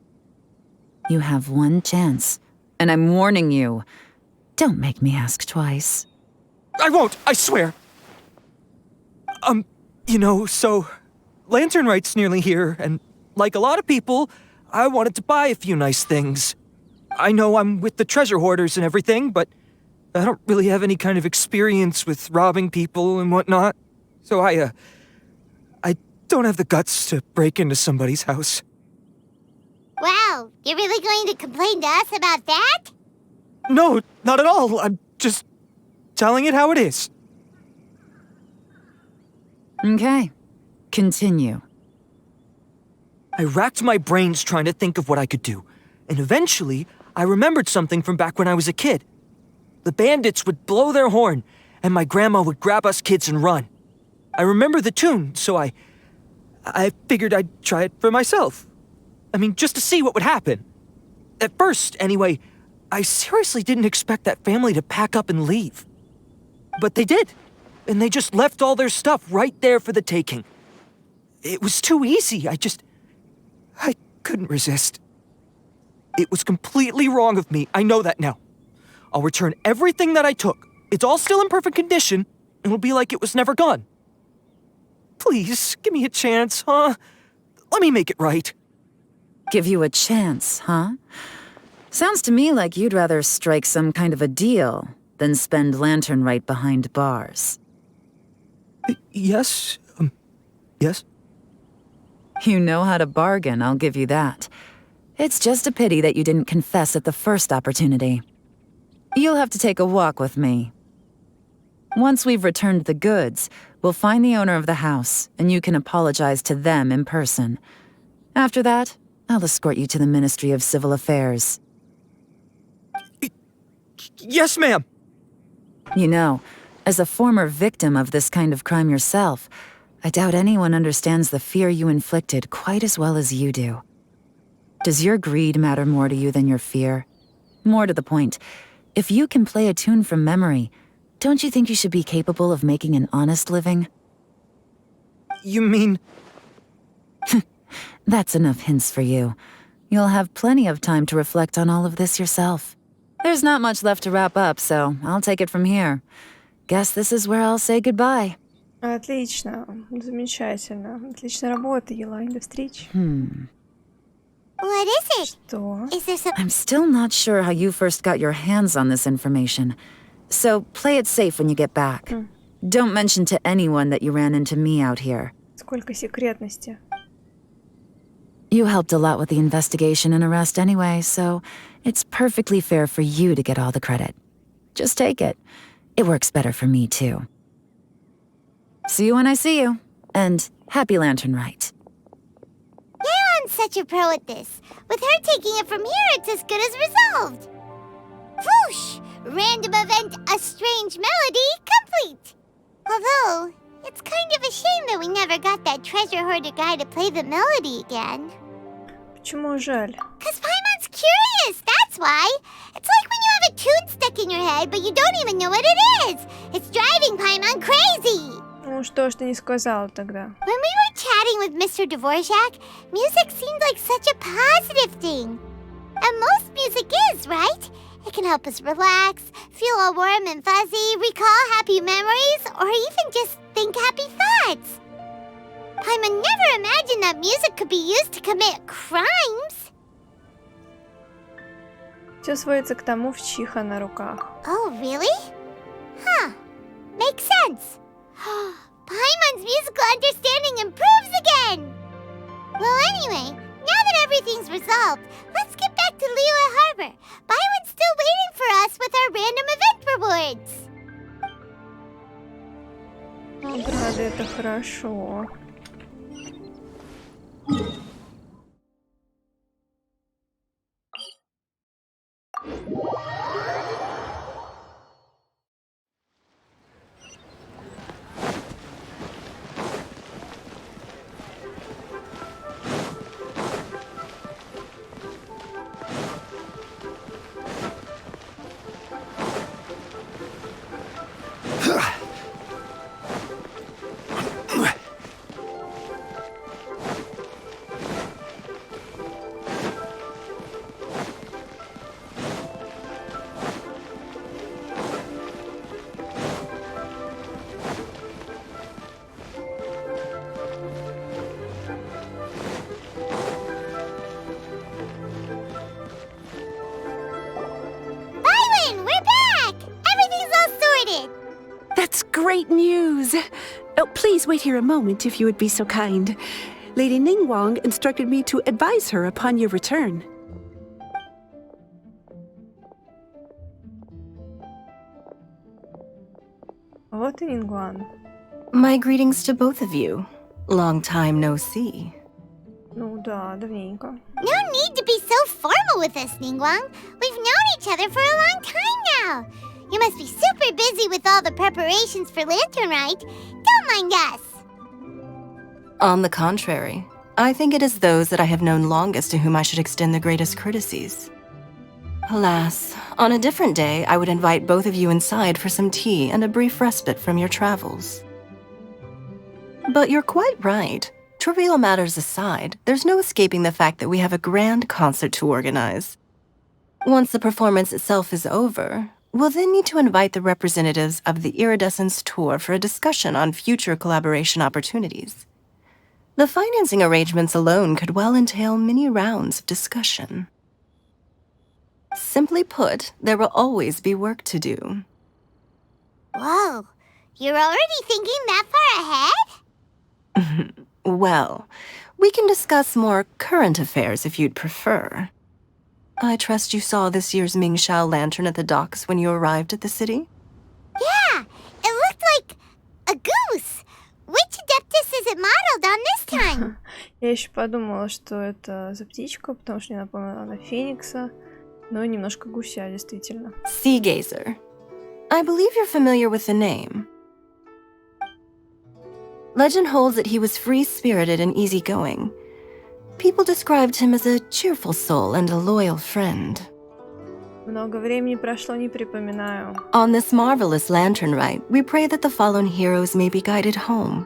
You have one chance, and I'm warning you. Don't make me ask twice. I won't, I swear! So... Lantern Right's nearly here, and like a lot of people, I wanted to buy a few nice things. I know I'm with the treasure hoarders and everything, but I don't really have any kind of experience with robbing people and whatnot. So I don't have the guts to break into somebody's house. Wow, you're really going to complain to us about that? No, not at all. I'm just telling it how it is. Okay, continue. I racked my brains trying to think of what I could do, and eventually, I remembered something from back when I was a kid. The bandits would blow their horn, and my grandma would grab us kids and run. I remember the tune, so I figured I'd try it for myself. I mean, just to see what would happen. At first, anyway, I seriously didn't expect that family to pack up and leave. But they did, and they just left all their stuff right there for the taking. It was too easy, I couldn't resist. It was completely wrong of me, I know that now. I'll return everything that I took. It's all still in perfect condition, and it'll be like it was never gone. Please, give me a chance, huh? Let me make it right. Give you a chance, huh? Sounds to me like you'd rather strike some kind of a deal than spend Lantern Right behind bars. Yes? Yes? You know how to bargain, I'll give you that. It's just a pity that you didn't confess at the first opportunity. You'll have to take a walk with me. Once we've returned the goods, we'll find the owner of the house, and you can apologize to them in person. After that, I'll escort you to the Ministry of Civil Affairs. Yes, ma'am! You know, as a former victim of this kind of crime yourself, I doubt anyone understands the fear you inflicted quite as well as you do. Does your greed matter more to you than your fear? More to the point, if you can play a tune from memory, don't you think you should be capable of making an honest living? You mean... That's enough hints for you. You'll have plenty of time to reflect on all of this yourself. There's not much left to wrap up, so I'll take it from here. Guess this is where I'll say goodbye. Отлично, замечательно. Отличная работа, Елань. До встречи. What is it? Что? Is there some... I'm still not sure how you first got your hands on this information. So play it safe when you get back. Don't mention to anyone that you ran into me out here. Сколько секретности. You helped a lot with the investigation and arrest anyway, so it's perfectly fair for you to get all the credit. Just take it. It works better for me, too. See you when I see you. And happy Lantern Rite. Yeon's such a pro at this. With her taking it from here, it's as good as resolved. Whoosh! Random event, a strange melody, complete. Although, it's kind of a shame that we never got that treasure hoarder guy to play the melody again. Почему жаль? Cause Paimon's curious, that's why. It's like when you have a tune stuck in your head, but you don't even know what it is. It's driving Paimon crazy. Ну что ж ты не сказала тогда? When we were chatting with Mr. Dvorak, music seemed like such a positive thing. And most music is, right? It can help us relax, feel all warm and fuzzy, recall happy memories, or even just think happy thoughts. Paimon never imagined that music could be used to commit crimes. Все сводится к тому, в чьих она руках. Oh, really? Huh. Makes sense. Paimon's musical understanding improves again! Well, anyway, now that everything's resolved, let's get back to Liyue Harbor. Paimon's still waiting for us with our random event rewards. Награды — это хорошо. That's great news! Oh, please wait here a moment if you would be so kind. Lady Ningguang instructed me to advise her upon your return. Вот и Нингуан. My greetings to both of you. Long time no see. Ну да, давненько. No need to be so formal with us, Ningguang. We've known each other for a long time now. You must be super busy with all the preparations for Lantern Rite. Don't mind us. On the contrary, I think it is those that I have known longest to whom I should extend the greatest courtesies. Alas, on a different day, I would invite both of you inside for some tea and a brief respite from your travels. But you're quite right. Trivial matters aside, there's no escaping the fact that we have a grand concert to organize. Once the performance itself is over, we'll then need to invite the representatives of the Iridescence Tour for a discussion on future collaboration opportunities. The financing arrangements alone could well entail many rounds of discussion. Simply put, there will always be work to do. Whoa, you're already thinking that far ahead? Well, we can discuss more current affairs if you'd prefer. I trust you saw this year's Mingxiao lantern at the docks when you arrived at the city? Yeah, it looked like a goose. Which Adeptus is it modeled on this time? Я еще подумала, что это за птичка, потому что мне напомнила на Феникса, но немножко гуся, действительно. Sea Gazer. I believe you're familiar with the name. Legend holds that he was free-spirited and easygoing. People described him as a cheerful soul and a loyal friend. Много времени прошло, не припоминаю. On this marvelous lantern rite, we pray that the fallen heroes may be guided home.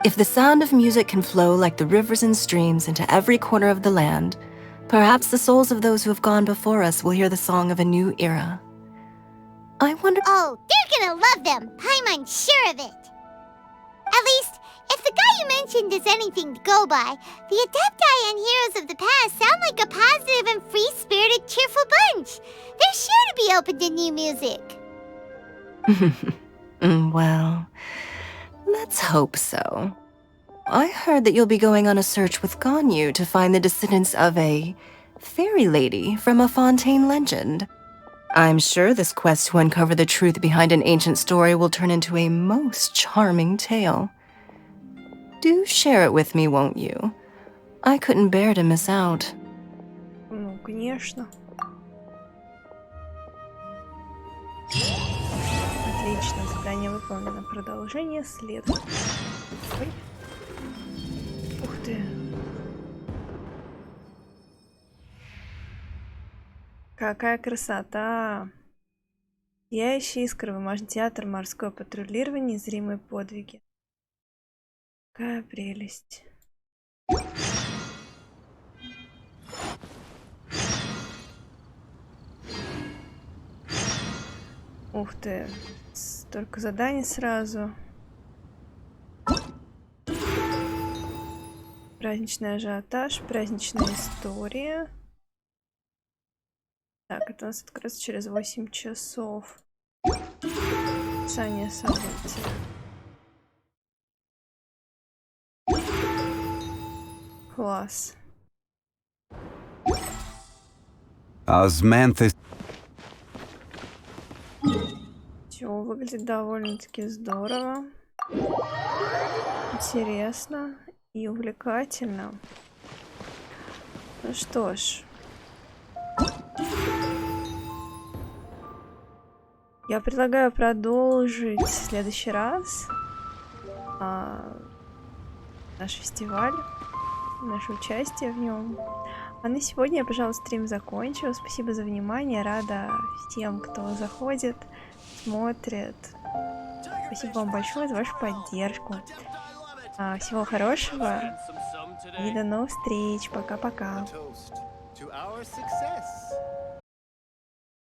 If the sound of music can flow like the rivers and streams into every corner of the land, perhaps the souls of those who have gone before us will hear the song of a new era. I wonder... Oh, they're gonna love them. I'm unsure of it. At least, if the guy you mentioned is anything to go by, the Adepti and Heroes of the Past sound like a positive and free-spirited, cheerful bunch. They're sure to be open to new music. Well, let's hope so. I heard that you'll be going on a search with Ganyu to find the descendants of a fairy lady from a Fontaine legend. I'm sure this quest to uncover the truth behind an ancient story will turn into a most charming tale. Do share it with me, won't you? I couldn't bear to miss out. Ну, конечно. Отлично, задание выполнено. Продолжение следует. Ой. Ух ты. Какая красота! Сияющие искры, бумажный театр, морское патрулирование, незримые подвиги. Какая прелесть. Ух ты, столько заданий сразу. Праздничный ажиотаж, праздничная история. Так, это у нас откроется через 8 часов. Описание событий. Класс. Osmanthus. Все выглядит довольно-таки здорово. Интересно и увлекательно. Ну что ж. Я предлагаю продолжить в следующий раз наш фестиваль, наше участие в нем. А на сегодня я, пожалуй, стрим закончила. Спасибо за внимание. Рада всем, кто заходит, смотрит. Спасибо вам большое за вашу поддержку. Всего хорошего и до новых встреч. Пока-пока. To our success.